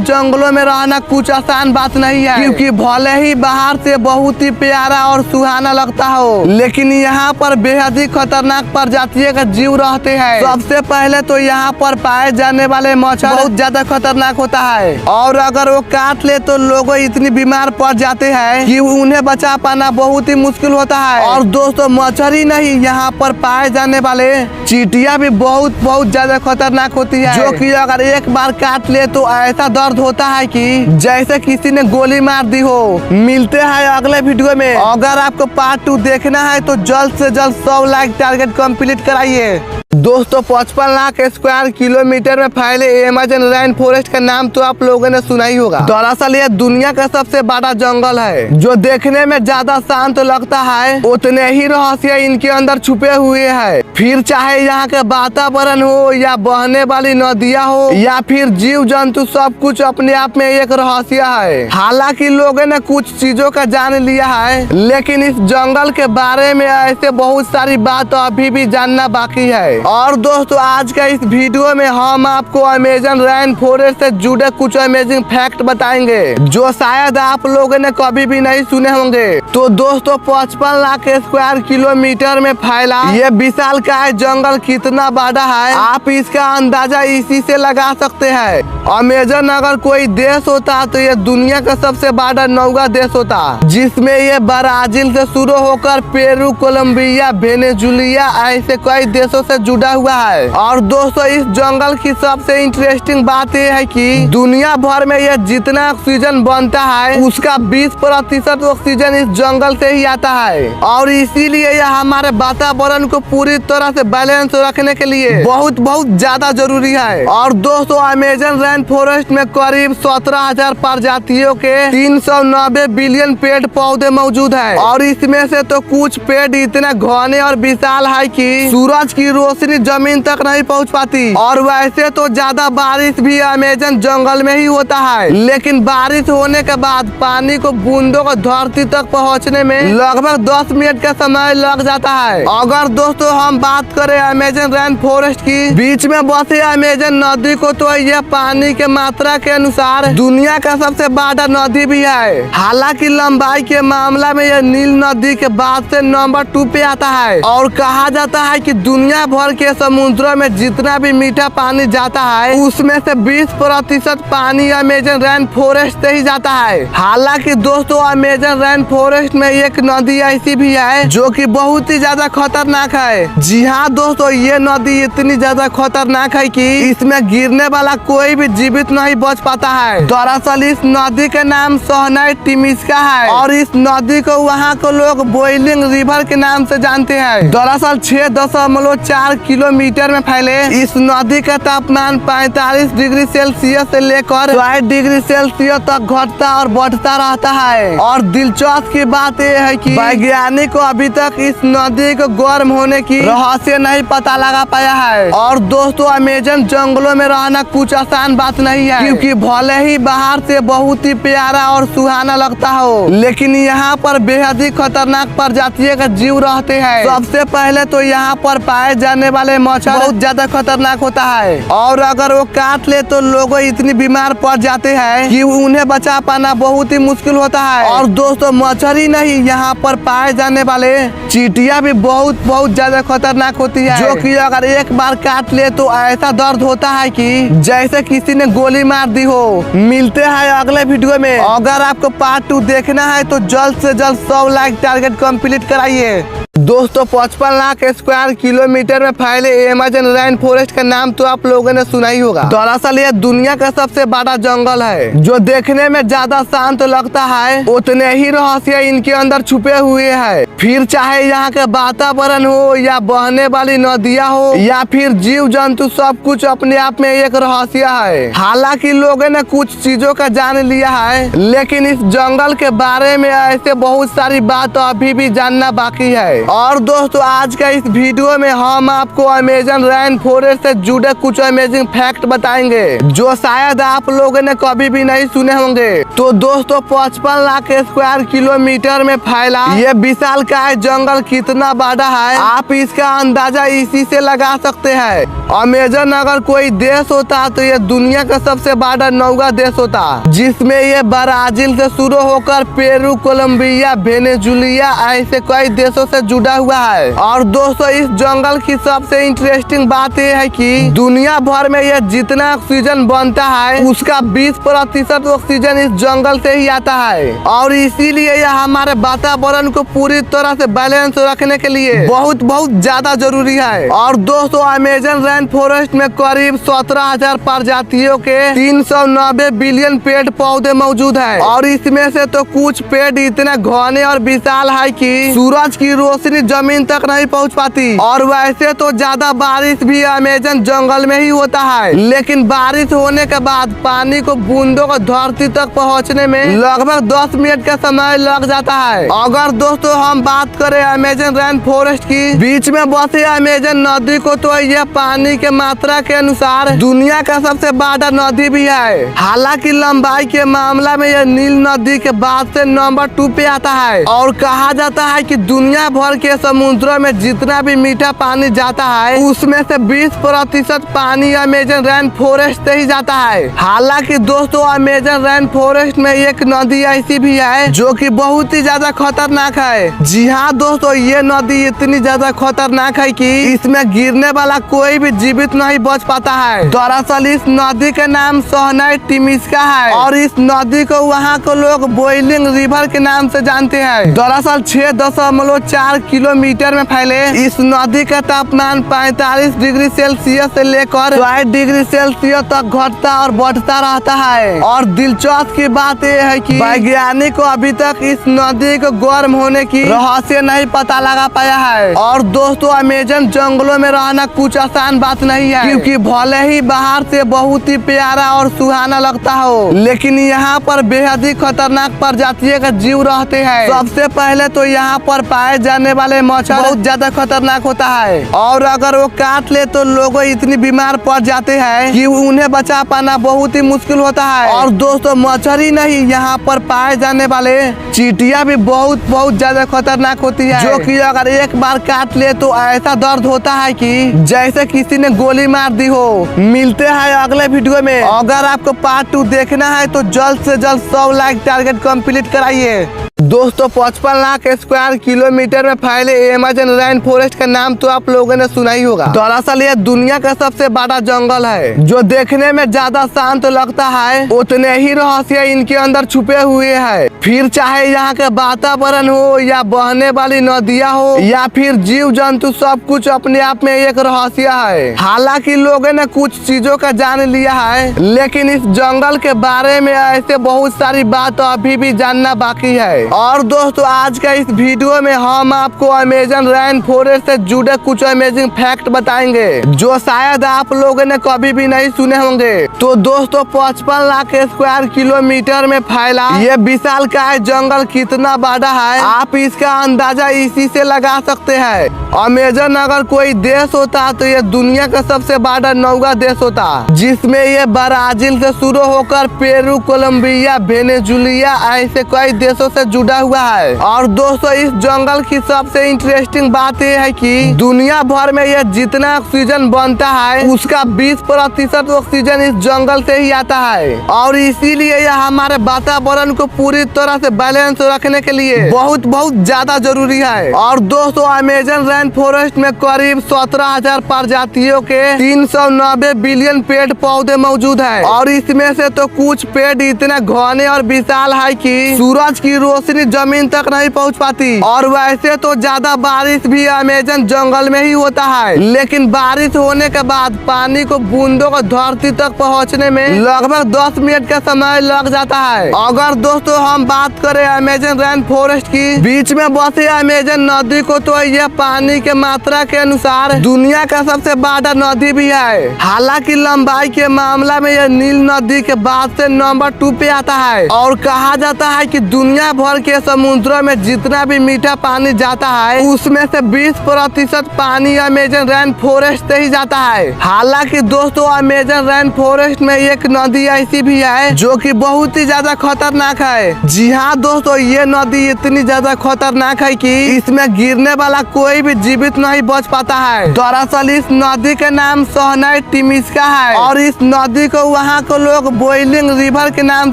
जंगलों में रहना कुछ आसान बात नहीं है, क्योंकि भले ही बाहर से बहुत ही प्यारा और सुहाना लगता हो, लेकिन यहाँ पर बेहद ही खतरनाक प्रजातियों का जीव रहते हैं। सबसे पहले तो यहाँ पर पाए जाने वाले मच्छर बहुत ज्यादा खतरनाक होता है, और अगर वो काट ले तो लोग इतनी बीमार पड़ जाते हैं कि उन्हें बचा पाना बहुत ही मुश्किल होता है। और दोस्तों, मच्छर ही नहीं, यहाँ पर पाए जाने वाले चींटियां भी बहुत ज्यादा खतरनाक होती है, जो कि अगर एक बार काट ले तो ऐसा दर्द होता है कि जैसे किसी ने गोली मार दी हो। मिलते हैं अगले वीडियो में। अगर आपको पार्ट 2 देखना है तो जल्द से जल्द 100 लाइक टारगेट कंप्लीट कराइए। दोस्तों, 55 लाख स्क्वायर किलोमीटर में फैले अमेज़न रेन फॉरेस्ट का नाम तो आप लोगों ने सुना ही होगा। दरअसल ये दुनिया का सबसे बड़ा जंगल है, जो देखने में ज्यादा शांत लगता है, उतने ही रहस्य इनके अंदर छुपे हुए हैं। फिर चाहे यहाँ के वातावरण हो, या बहने वाली नदियाँ हो, या फिर जीव जंतु, सब कुछ अपने आप में एक रहस्य है। हालांकि लोगों ने कुछ चीजों का जान लिया है, लेकिन इस जंगल के बारे में ऐसे बहुत सारी बात अभी भी जानना बाकी है। और दोस्तों, आज का इस वीडियो में हम आपको अमेजन रेन फॉरेस्ट से जुड़े कुछ अमेजिंग फैक्ट बताएंगे, जो शायद आप लोगों ने कभी भी नहीं सुने होंगे। तो दोस्तों, 55 लाख स्क्वायर किलोमीटर में फैला ये विशालकाय जंगल कितना बड़ा है, आप इसका अंदाजा इसी से लगा सकते हैं। अमेजन अगर कोई देश होता तो ये दुनिया का सबसे बड़ा 9वां देश होता, जिसमें ये ब्राजील से शुरू होकर पेरू, कोलंबिया, वेनेजुएला ऐसे कई देशों से जुड़ा हुआ है। और दोस्तों, इस जंगल की सबसे इंटरेस्टिंग बात यह है कि दुनिया भर में ये जितना ऑक्सीजन बनता है, उसका 20% ऑक्सीजन इस जंगल से ही आता है। और इसीलिए यह हमारे वातावरण को पूरी तरह से बैलेंस रखने के लिए बहुत ज्यादा जरूरी है। और दोस्तों, अमेजन रेन फॉरेस्ट में करीब 17,000 प्रजातियों के 390 बिलियन पेड़ पौधे मौजूद है। और इसमें से तो कुछ पेड़ इतना घने और विशाल है कि सूरज की रोशनी जमीन तक नहीं पहुंच पाती। और वैसे तो ज्यादा बारिश भी अमेजन जंगल में ही होता है, लेकिन बारिश होने के बाद पानी को बूंदों को धरती तक पहुंचने में लगभग 10 मिनट का समय लग जाता है। अगर दोस्तों हम बात करें अमेजन रेन फॉरेस्ट की, बीच में बसे अमेजन नदी को, तो यह पानी के मात्रा के अनुसार दुनिया का सबसे बड़ा नदी भी है। हालांकि लंबाई के मामला में यह नील नदी के बाद से नंबर 2 पे आता है। और कहा जाता है कि दुनिया भर के समुद्रों में जितना भी मीठा पानी जाता है, उसमें से 20% पानी अमेजन रेन फॉरेस्ट से ही जाता है। हालांकि दोस्तों, अमेजन रेन फॉरेस्ट में एक नदी ऐसी भी है जो कि बहुत ही ज्यादा खतरनाक है। जी हाँ दोस्तों, ये नदी इतनी ज्यादा खतरनाक है कि इसमें गिरने वाला कोई भी जीवित नहीं बच पाता है। दरअसल इस नदी का नाम सोहनाई टिमिस्का है, और इस नदी को वहाँ के लोग बॉइलिंग रिवर के नाम से जानते हैं। दरअसल 6.4 किलोमीटर में फैले इस नदी का तापमान 45 डिग्री सेल्सियस से लेकर 60 डिग्री सेल्सियस तक घटता और बढ़ता रहता है। और दिलचस्प की बात यह है कि वैज्ञानिक को अभी तक इस नदी को गर्म होने की रहस्य नहीं पता लगा पाया है। और दोस्तों, अमेजन जंगलों में रहना कुछ आसान बात नहीं है, क्योंकि भले ही बाहर से बहुत ही प्यारा और सुहाना लगता हो, लेकिन यहाँ पर बेहद ही खतरनाक प्रजातियों का जीव रहते हैं। सबसे पहले तो यहाँ पर पाए जाने वाले मच्छर बहुत ज्यादा खतरनाक होता है, और अगर वो काट ले तो लोग इतनी बीमार पड़ जाते हैं कि उन्हें बचा पाना बहुत ही मुश्किल होता है। और दोस्तों, मच्छर ही नहीं, यहाँ पर पाए जाने वाले चींटियां भी बहुत ज्यादा खतरनाक होती है, जो कि अगर एक बार काट ले तो ऐसा दर्द होता है कि जैसे किसी ने गोली मार दी हो। मिलते हैं अगले वीडियो में। अगर आपको पार्ट 2 देखना है तो जल्द से जल्द 100 लाइक टारगेट कंप्लीट कराइए। दोस्तों, 55 लाख स्क्वायर किलोमीटर में फैले अमेजन रेन फॉरेस्ट का नाम तो आप लोगों ने सुना ही होगा। दरअसल ये दुनिया का सबसे बड़ा जंगल है, जो देखने में ज्यादा शांत लगता है, उतने ही रहस्य इनके अंदर छुपे हुए हैं। फिर चाहे यहाँ के वातावरण हो, या बहने वाली नदियाँ हो, या फिर जीव जंतु, सब कुछ अपने आप में एक रहस्य है। हालांकि लोगों ने कुछ चीजों का जान लिया है, लेकिन इस जंगल के बारे में ऐसे बहुत सारी बात अभी भी जानना बाकी है। और दोस्तों आज का इस वीडियो में हम आपको अमेजन रेन फॉरेस्ट से जुड़े कुछ अमेजिंग फैक्ट बताएंगे जो शायद आप लोगों ने कभी भी नहीं सुने होंगे। तो दोस्तों 55 लाख स्क्वायर किलोमीटर में फैला ये विशालकाय जंगल कितना बड़ा है आप इसका अंदाजा इसी से लगा सकते हैं। अमेजन अगर कोई देश होता तो ये दुनिया का सबसे बड़ा 9वां देश होता, जिसमें ये ब्राजील से शुरू होकर पेरू, कोलंबिया, वेनेजुएला ऐसे कई देशों से जुड़ा हुआ है। और दोस्तों इस जंगल की सबसे इंटरेस्टिंग बात यह है कि दुनिया भर में ये जितना ऑक्सीजन बनता है उसका 20% ऑक्सीजन इस जंगल से ही आता है और इसीलिए यह हमारे वातावरण को पूरी तरह से बैलेंस रखने के लिए बहुत ज्यादा जरूरी है। और दोस्तों अमेजन रेन फॉरेस्ट में करीब 17,000 प्रजातियों के 390 बिलियन पेड़ पौधे मौजूद है और इसमें से तो कुछ पेड़ इतने घने और विशाल है कि सूरज की रोशनी जमीन तक नहीं पहुंच पाती। और वैसे तो ज्यादा बारिश भी अमेजन जंगल में ही होता है, लेकिन बारिश होने के बाद पानी को बूंदों को धरती तक पहुंचने में लगभग 10 मिनट का समय लग जाता है। अगर दोस्तों हम बात करें अमेजन रेन फॉरेस्ट की, बीच में बसी अमेजन नदी को, तो यह पानी के मात्रा के अनुसार दुनिया का सबसे बड़ा नदी भी है। हालांकि लंबाई के मामला में यह नील नदी के बाद से नंबर 2 पे आता है और कहा जाता है कि दुनिया भर के समुद्रों में जितना भी मीठा पानी जाता है उसमें से 20% पानी अमेजन रेन फॉरेस्ट से ही जाता है। हालांकि दोस्तों अमेजन रेन फॉरेस्ट में एक नदी ऐसी भी है जो कि बहुत ही ज्यादा खतरनाक है। जी हाँ दोस्तों, ये नदी इतनी ज्यादा खतरनाक है कि इसमें गिरने वाला कोई भी जीवित नहीं बच पाता है। दरअसल इस नदी का नाम सोहनाई टिमिस्का है और इस नदी को वहाँ के लोग बॉइलिंग रिवर के नाम से जानते हैं। दरअसल 6.4 किलोमीटर में फैले इस नदी का तापमान 45 डिग्री सेल्सियस से लेकर 100 डिग्री सेल्सियस तक घटता और बढ़ता रहता है। और दिलचस्प की बात यह है कि वैज्ञानिक को अभी तक इस नदी को गर्म होने की रहस्य नहीं पता लगा पाया है। और दोस्तों अमेजन जंगलों में रहना कुछ आसान बात नहीं है, क्योंकि भले ही बाहर से बहुत ही प्यारा और सुहाना लगता हो, लेकिन यहाँ पर बेहद ही खतरनाक प्रजातियों का जीव रहते हैं। सबसे पहले तो यहाँ पर पाए जाने वाले मच्छर बहुत ज्यादा खतरनाक होता है और अगर वो काट ले तो लोग इतनी बीमार पड़ जाते हैं कि उन्हें बचा पाना बहुत ही मुश्किल होता है। और दोस्तों मच्छर ही नहीं, यहाँ पर पाए जाने वाले चींटियां भी बहुत ज्यादा खतरनाक होती है, जो कि अगर एक बार काट ले तो ऐसा दर्द होता है कि जैसे किसी ने गोली मार दी हो। मिलते हैं अगले वीडियो में। अगर आपको पार्ट 2 देखना है तो जल्द से जल्द 100 लाइक टारगेट कंप्लीट कराइए। दोस्तों 55 लाख स्क्वायर किलोमीटर में फैले अमेजन रेन फॉरेस्ट का नाम तो आप लोगों ने सुना ही होगा। दरअसल ये दुनिया का सबसे बड़ा जंगल है जो देखने में ज्यादा शांत लगता है, उतने ही रहस्य इनके अंदर छुपे हुए हैं। फिर चाहे यहाँ के वातावरण हो या बहने वाली नदियाँ हो या फिर जीव जंतु, सब कुछ अपने आप में एक रहस्य है। हालांकि लोगों ने कुछ चीजों का जान लिया है, लेकिन इस जंगल के बारे में ऐसे बहुत सारी बात अभी भी जानना बाकी है। और दोस्तों आज का इस वीडियो में हम आपको अमेजन रेन फॉरेस्ट से जुड़े कुछ अमेजिंग फैक्ट बताएंगे जो शायद आप लोगों ने कभी भी नहीं सुने होंगे। तो दोस्तों 55 लाख स्क्वायर किलोमीटर में फैला ये विशालकाय जंगल कितना बड़ा है आप इसका अंदाजा इसी से लगा सकते हैं। अमेजन अगर कोई देश होता तो ये दुनिया का सबसे बड़ा 9वां देश होता, जिसमें ये ब्राजील से शुरू होकर पेरू, कोलंबिया, वेनेजुएला ऐसे कई देशों से जुड़ा हुआ है। और दोस्तों इस जंगल की सबसे इंटरेस्टिंग बात यह है कि दुनिया भर में ये जितना ऑक्सीजन बनता है उसका 20% ऑक्सीजन इस जंगल से ही आता है और इसीलिए यह हमारे वातावरण को पूरी तरह से बैलेंस रखने के लिए बहुत ज्यादा जरूरी है। और दोस्तों अमेजन रेन फॉरेस्ट में करीब 17,000 प्रजातियों के 390 बिलियन पेड़ पौधे मौजूद है और इसमें से तो कुछ पेड़ इतने घने और विशाल है कि सूरज की रोशनी जमीन तक नहीं पहुंच पाती। और वैसे तो ज्यादा बारिश भी अमेजन जंगल में ही होता है, लेकिन बारिश होने के बाद पानी को बूंदों को धरती तक पहुंचने में लगभग 10 मिनट का समय लग जाता है। अगर दोस्तों हम बात करें अमेजन रेन फॉरेस्ट की, बीच में बसे अमेजन नदी को, तो यह पानी के मात्रा के अनुसार दुनिया का सबसे बड़ा नदी भी है। हालांकि लंबाई के मामला में यह नील नदी के बाद से नंबर 2 पे आता है और कहा जाता है कि दुनिया भर के समुद्रों में जितना भी मीठा पानी जाता है उसमें से 20% पानी अमेजन रेन फॉरेस्ट से ही जाता है। हालांकि दोस्तों अमेजन रेन फॉरेस्ट में एक नदी ऐसी भी है जो कि बहुत ही ज्यादा खतरनाक है। जी हाँ दोस्तों, ये नदी इतनी ज्यादा खतरनाक है कि इसमें गिरने वाला कोई भी जीवित नहीं बच पाता है। दरअसल इस नदी का नाम सोहनाई टिमिस्का है और इस नदी को वहाँ को लोग बॉइलिंग रिवर के नाम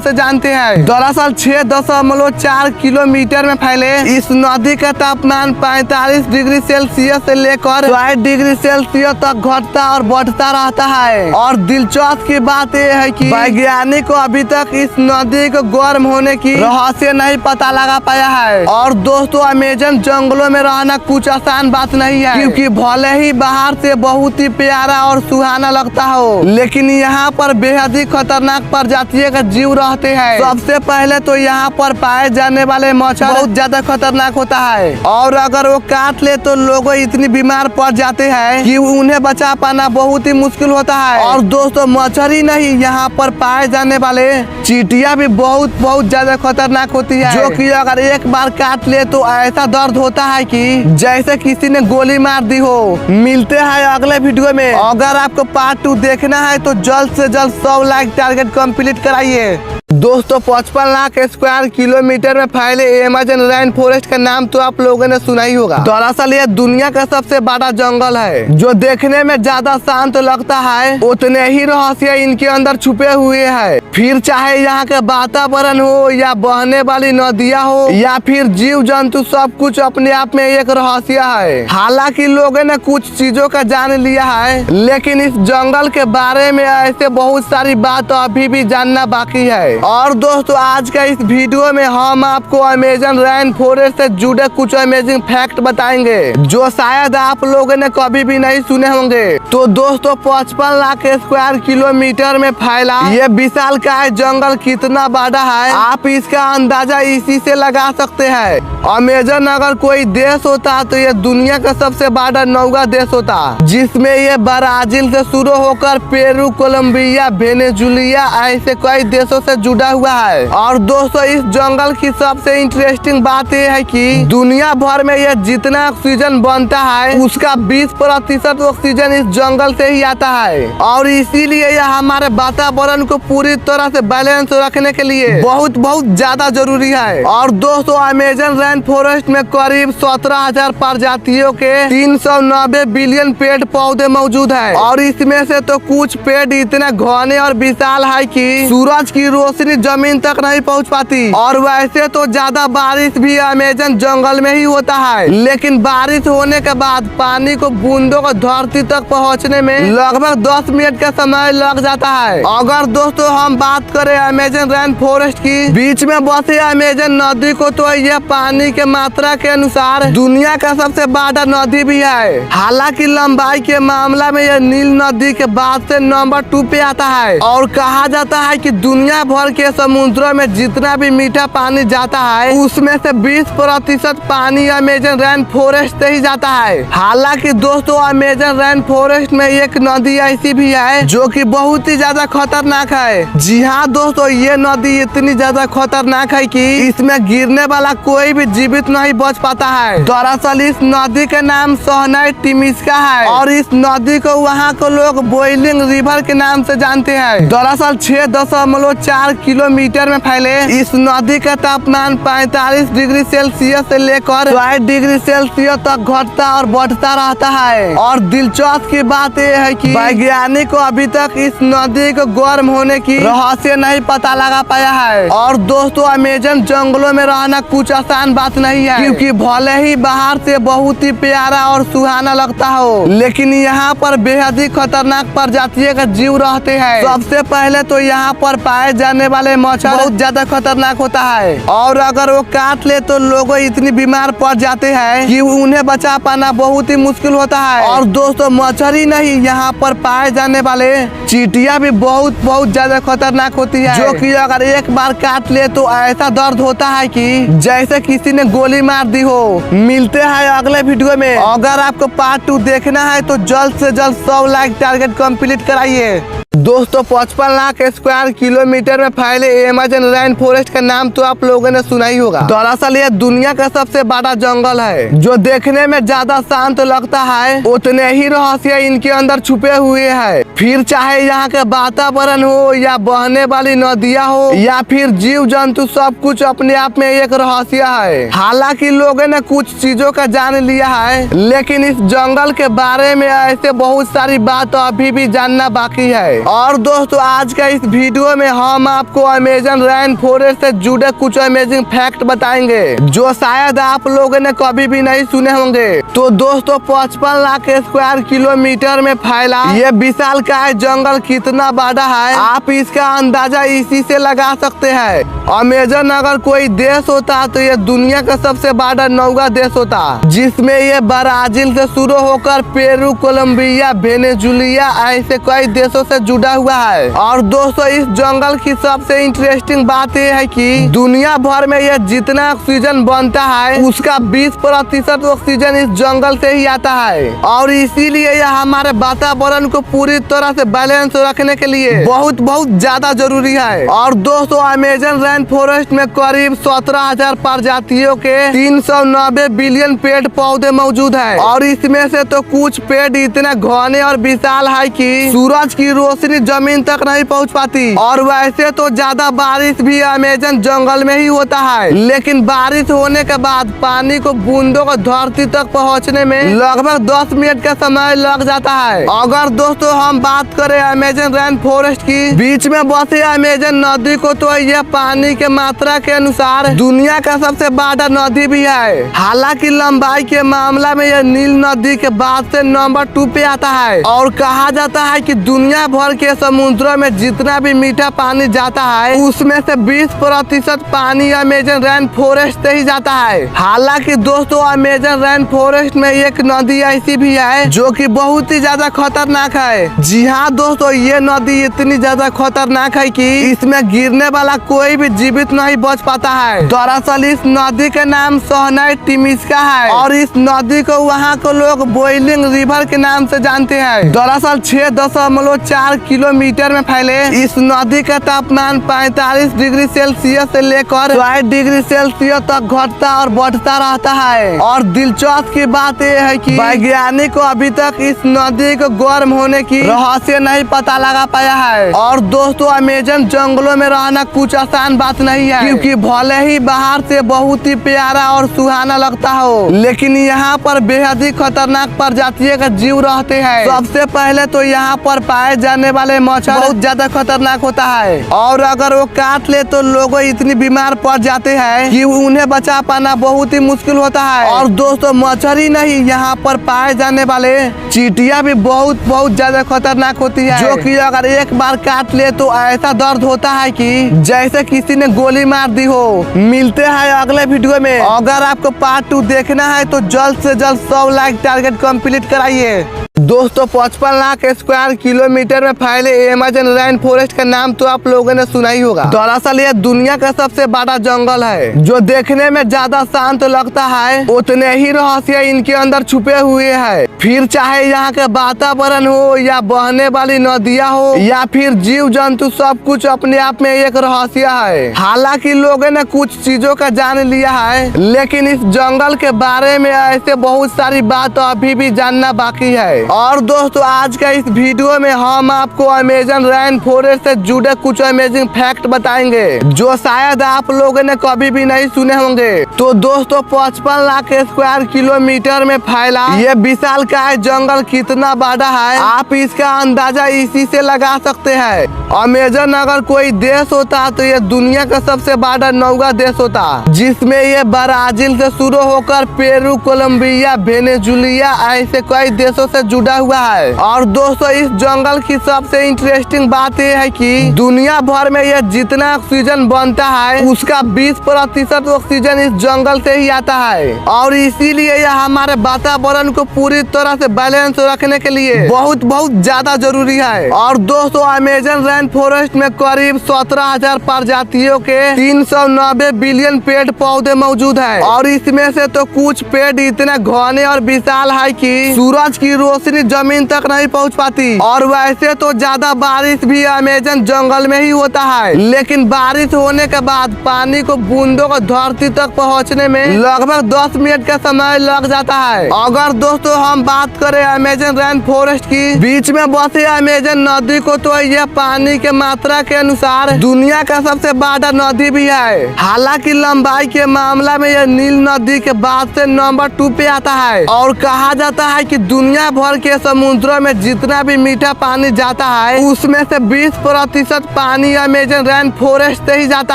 से जानते हैं। दरअसल 6.4 किलोमीटर में फैले इस नदी का तापमान 45 डिग्री सेल्सियस से लेकर 60 डिग्री सेल्सियस तक घटता और बढ़ता रहता है। और दिलचस्प की बात यह है कि वैज्ञानिक को अभी तक इस नदी को गर्म होने की रहस्य नहीं पता लगा पाया है। और दोस्तों अमेजन जंगलों में रहना कुछ आसान बात नहीं है, क्योंकि भले ही बाहर से बहुत ही प्यारा और सुहाना लगता हो, लेकिन यहाँ पर बेहद ही खतरनाक प्रजातियों का जीव रहते हैं। सबसे पहले तो यहाँ पर पाए जाने वाले मच्छर बहुत ज्यादा खतरनाक होता है और अगर वो काट ले तो लोग इतनी बीमार पड़ जाते हैं कि उन्हें बचा पाना बहुत ही मुश्किल होता है। और दोस्तों मच्छर ही नहीं, यहाँ पर पाए जाने वाले चींटियां भी बहुत ज्यादा खतरनाक होती है, जो कि अगर एक बार काट ले तो ऐसा दर्द होता है कि जैसे किसी ने गोली मार दी हो। मिलते हैं अगले वीडियो में। अगर आपको पार्ट 2 देखना है तो जल्द से जल्द 100 लाइक टारगेट कंप्लीट कराइए। दोस्तों 55 लाख स्क्वायर किलोमीटर में फैले अमेजन रेन फॉरेस्ट का नाम तो आप लोगों ने सुना ही होगा। दरअसल यह दुनिया का सबसे बड़ा जंगल है, जो देखने में ज्यादा शांत लगता है उतने ही रहस्य इनके अंदर छुपे हुए हैं। फिर चाहे यहाँ के वातावरण हो या बहने वाली नदियाँ हो या फिर जीव जंतु, सब कुछ अपने आप में एक रहस्य है। हालांकि लोगों ने कुछ चीजों का जान लिया है, लेकिन इस जंगल के बारे में ऐसे बहुत सारी बात अभी भी जानना बाकी है। और दोस्तों आज का इस वीडियो में हम आपको अमेजन रेन फॉरेस्ट से जुड़े कुछ अमेजिंग फैक्ट बताएंगे जो शायद आप लोगों ने कभी भी नहीं सुने होंगे। तो दोस्तों 55 लाख स्क्वायर किलोमीटर में फैला ये विशालकाय जंगल कितना बड़ा है, आप इसका अंदाजा इसी से लगा सकते हैं। अमेजन अगर कोई देश होता तो ये दुनिया का सबसे बड़ा 9वां देश होता, जिसमें ये ब्राजील से शुरू होकर पेरू, कोलंबिया, वेनेजुएला ऐसे कई देशों से जुड़ा हुआ है। और दोस्तों इस जंगल की सबसे इंटरेस्टिंग बात यह है कि दुनिया भर में ये जितना ऑक्सीजन बनता है उसका 20% ऑक्सीजन इस जंगल से ही आता है। और इसीलिए यह हमारे वातावरण को पूरी तरह से बैलेंस रखने के लिए बहुत ज्यादा जरूरी है। और दोस्तों अमेजन रेन फॉरेस्ट में करीब 17,000 प्रजातियों के 390 बिलियन पेड़ पौधे मौजूद है। और इसमें से तो कुछ पेड़ इतना घने और विशाल है कि सूरज की रोशनी जमीन तक नहीं पहुंच पाती। और वैसे तो ज्यादा बारिश भी अमेजन जंगल में ही होता है, लेकिन बारिश होने के बाद पानी को बूंदों को धरती तक पहुंचने में लगभग 10 मिनट का समय लग जाता है। अगर दोस्तों हम बात करें अमेजन रेन फॉरेस्ट की, बीच में बसे अमेजन नदी को, तो यह पानी के मात्रा के अनुसार दुनिया का सबसे बड़ा नदी भी है। हालांकि लंबाई के मामला में यह नील नदी के बाद से नंबर 2 पे आता है और कहा जाता है कि दुनिया भर के समुद्रों में जितना भी मीठा पानी जाता है उसमें से 20% पानी अमेजन रेन फॉरेस्ट से ही जाता है। हालांकि दोस्तों अमेजन रेन फॉरेस्ट में एक नदी ऐसी भी है जो कि बहुत ही ज्यादा खतरनाक है। जी हाँ दोस्तों, ये नदी इतनी ज्यादा खतरनाक है कि इसमें गिरने वाला कोई भी जीवित नहीं बच पाता है। दरअसल इस नदी का नाम सोहनाई टिमिस्का है और इस नदी को वहाँ को लोग बॉइलिंग रिवर के नाम से जानते हैं। दरअसल 6.4 किलोमीटर में फैले इस नदी का तापमान 45 डिग्री सेल्सियस से लेकर 60 डिग्री सेल्सियस तक घटता और बढ़ता रहता है। और दिलचस्प की बात यह है कि वैज्ञानिक को अभी तक इस नदी को गर्म होने की रहस्य नहीं पता लगा पाया है। और दोस्तों अमेजन जंगलों में रहना कुछ आसान बात नहीं है, क्योंकि भले ही बाहर से बहुत ही प्यारा और सुहाना लगता हो, लेकिन यहाँ पर बेहद ही खतरनाक प्रजातियों का जीव रहते हैं। सबसे पहले तो यहाँ पर पाए जाने वाले मच्छर बहुत ज्यादा खतरनाक होता है और अगर वो काट ले तो लोग इतनी बीमार पड़ जाते हैं कि उन्हें बचा पाना बहुत ही मुश्किल होता है। और दोस्तों मच्छर ही नहीं, यहाँ पर पाए जाने वाले चींटियां भी बहुत ज्यादा खतरनाक होती है, जो कि अगर एक बार काट ले तो ऐसा दर्द होता है कि जैसे किसी ने गोली मार दी हो। मिलते हैं अगले वीडियो में। अगर आपको पार्ट 2 देखना है तो जल्द से जल्द 100 लाइक टारगेट कंप्लीट कराइए। दोस्तों 55 लाख स्क्वायर किलोमीटर में फैले अमेज़न रेन फॉरेस्ट का नाम तो आप लोगों ने सुना ही होगा। दरअसल ये दुनिया का सबसे बड़ा जंगल है जो देखने में ज्यादा शांत लगता है, उतने ही रहस्य इनके अंदर छुपे हुए हैं। फिर चाहे यहाँ के वातावरण हो या बहने वाली नदियाँ हो या फिर जीव जंतु, सब कुछ अपने आप में एक रहस्य है। हालांकि लोगों ने कुछ चीजों का जान लिया है, लेकिन इस जंगल के बारे में ऐसे बहुत सारी बात अभी भी जानना बाकी है। और दोस्तों आज का इस वीडियो में हम आपको अमेज़न रेन फॉरेस्ट से जुड़े कुछ अमेजिंग फैक्ट बताएंगे जो शायद आप लोगों ने कभी भी नहीं सुने होंगे। तो दोस्तों 55 लाख स्क्वायर किलोमीटर में फैला ये विशालकाय जंगल कितना बड़ा है, आप इसका अंदाजा इसी से लगा सकते हैं। अमेज़न अगर कोई देश होता तो ये दुनिया का सबसे बड़ा 9वां देश होता, जिसमें ये ब्राजील से शुरू होकर पेरू, कोलंबिया, वेनेजुएला ऐसे कई देशों से जुड़ा हुआ है। और दोस्तों इस जंगल की सबसे इंटरेस्टिंग बात यह है कि दुनिया भर में ये जितना ऑक्सीजन बनता है उसका 20% ऑक्सीजन इस जंगल से ही आता है। और इसीलिए यह हमारे वातावरण को पूरी तरह से बैलेंस रखने के लिए बहुत ज्यादा जरूरी है। और दोस्तों अमेज़न रेन फॉरेस्ट में करीब 17,000 प्रजातियों के 390 बिलियन पेड़ पौधे मौजूद है। और इसमें से तो कुछ पेड़ इतने घने और विशाल है कि सूरज की रोशनी जमीन तक नहीं पहुंच पाती। और वैसे तो ज्यादा बारिश भी अमेज़न जंगल में ही होता है, लेकिन बारिश होने के बाद पानी को बूंदों को धरती तक पहुंचने में लगभग 10 मिनट का समय लग जाता है। अगर दोस्तों हम बात करें अमेज़न रेन फॉरेस्ट की, बीच में बसी अमेज़न नदी को, तो यह पानी के मात्रा के अनुसार दुनिया का सबसे बड़ा नदी भी है। हालांकि लंबाई के मामला में यह नील नदी के बाद से नंबर 2 पे आता है। और कहा जाता है कि दुनिया भर के समुद्रों में जितना भी मीठा पानी जाता है उसमें से 20% पानी अमेज़न रेन फॉरेस्ट से ही जाता है। हालांकि दोस्तों अमेज़न रेन फॉरेस्ट में एक नदी ऐसी भी है जो कि बहुत ही ज्यादा खतरनाक है। जी हाँ दोस्तों, ये नदी इतनी ज्यादा खतरनाक है कि इसमें गिरने वाला कोई भी जीवित नहीं बच पाता है। दरअसल इस नदी का नाम सोहनाई टिमिस्का है और इस नदी को वहाँ के लोग बॉइलिंग रिवर के नाम से जानते हैं। दरअसल 6.4 किलोमीटर में फैले इस नदी का तापमान 45 डिग्री सेल्सियस से लेकर 100 डिग्री सेल्सियस तक घटता और बढ़ता रहता है। और दिलचस्प की बात यह है कि वैज्ञानिक को अभी तक इस नदी को गर्म होने की रहस्य नहीं पता लगा पाया है। और दोस्तों अमेज़न जंगलों में रहना कुछ आसान बात नहीं है, क्योंकि भले ही बाहर से बहुत ही प्यारा और सुहाना लगता हो, लेकिन यहाँ पर बेहद ही खतरनाक प्रजातियों का जीव रहते हैं। सबसे पहले तो यहाँ पर पाए जाने वाले मच्छर बहुत ज्यादा खतरनाक होता है, और अगर वो काट ले तो लोग इतनी बीमार पड़ जाते हैं कि उन्हें बचा पाना बहुत ही मुश्किल होता है। और दोस्तों मच्छर ही नहीं, यहाँ पर पाए जाने वाले चींटियां भी बहुत ज्यादा खतरनाक होती है, जो कि अगर एक बार काट ले तो ऐसा दर्द होता है कि जैसे किसी ने गोली मार दी हो। मिलते हैं अगले वीडियो में। अगर आपको पार्ट 2 देखना है तो जल्द से जल्द 100 लाइक टारगेट कंप्लीट कराइए। दोस्तों 55 लाख स्क्वायर किलोमीटर में फैले अमेज़न रेन फॉरेस्ट का नाम तो आप लोगों ने सुना ही होगा। दरअसल ये दुनिया का सबसे बड़ा जंगल है जो देखने में ज्यादा शांत लगता है, उतने ही रहस्य इनके अंदर छुपे हुए हैं। फिर चाहे यहाँ के वातावरण हो या बहने वाली नदियाँ हो या फिर जीव जंतु, सब कुछ अपने आप में एक रहस्य है। हालांकि लोगों ने कुछ चीजों का जान लिया है, लेकिन इस जंगल के बारे में ऐसे बहुत सारी बात अभी भी जानना बाकी है। और दोस्तों आज का इस वीडियो में हम आपको अमेज़न रेन फॉरेस्ट से जुड़े कुछ अमेजिंग फैक्ट बताएंगे जो शायद आप लोगों ने कभी भी नहीं सुने होंगे। तो दोस्तों 55 लाख स्क्वायर किलोमीटर में फैला ये विशालकाय जंगल कितना बड़ा है, आप इसका अंदाजा इसी से लगा सकते हैं। अमेज़न अगर कोई देश होता तो ये दुनिया का सबसे बड़ा 9वां देश होता, जिसमें ये ब्राजील से शुरू होकर पेरू, कोलंबिया, वेनेजुएला ऐसे कई देशों से जुड़ा जुड़ा हुआ है। और दोस्तों इस जंगल की सबसे इंटरेस्टिंग बात यह है कि दुनिया भर में यह जितना ऑक्सीजन बनता है उसका 20% ऑक्सीजन इस जंगल से ही आता है। और इसीलिए यह हमारे वातावरण को पूरी तरह से बैलेंस रखने के लिए बहुत ज्यादा जरूरी है। और दोस्तों अमेजन रेन फॉरेस्ट में करीब 17,000 प्रजातियों के 390 बिलियन पेड़ पौधे मौजूद है। और इसमें से तो कुछ पेड़ इतने घने और विशाल है कि सूरज की रोशनी जमीन तक नहीं पहुंच पाती। और वैसे तो ज्यादा बारिश भी अमेजन जंगल में ही होता है, लेकिन बारिश होने के बाद पानी को बूंदों को धरती तक पहुंचने में लगभग 10 मिनट का समय लग जाता है। अगर दोस्तों हम बात करें अमेजन रेन फॉरेस्ट की, बीच में बसे अमेजन नदी को, तो यह पानी के मात्रा के अनुसार दुनिया का सबसे बड़ा नदी भी है। हालांकि लंबाई के मामला में यह नील नदी के बाद से नंबर 2 पे आता है। और कहा जाता है कि दुनिया भर के समुद्रों में जितना भी मीठा पानी जाता है उसमें से 20% पानी अमेजन रेन फॉरेस्ट से ही जाता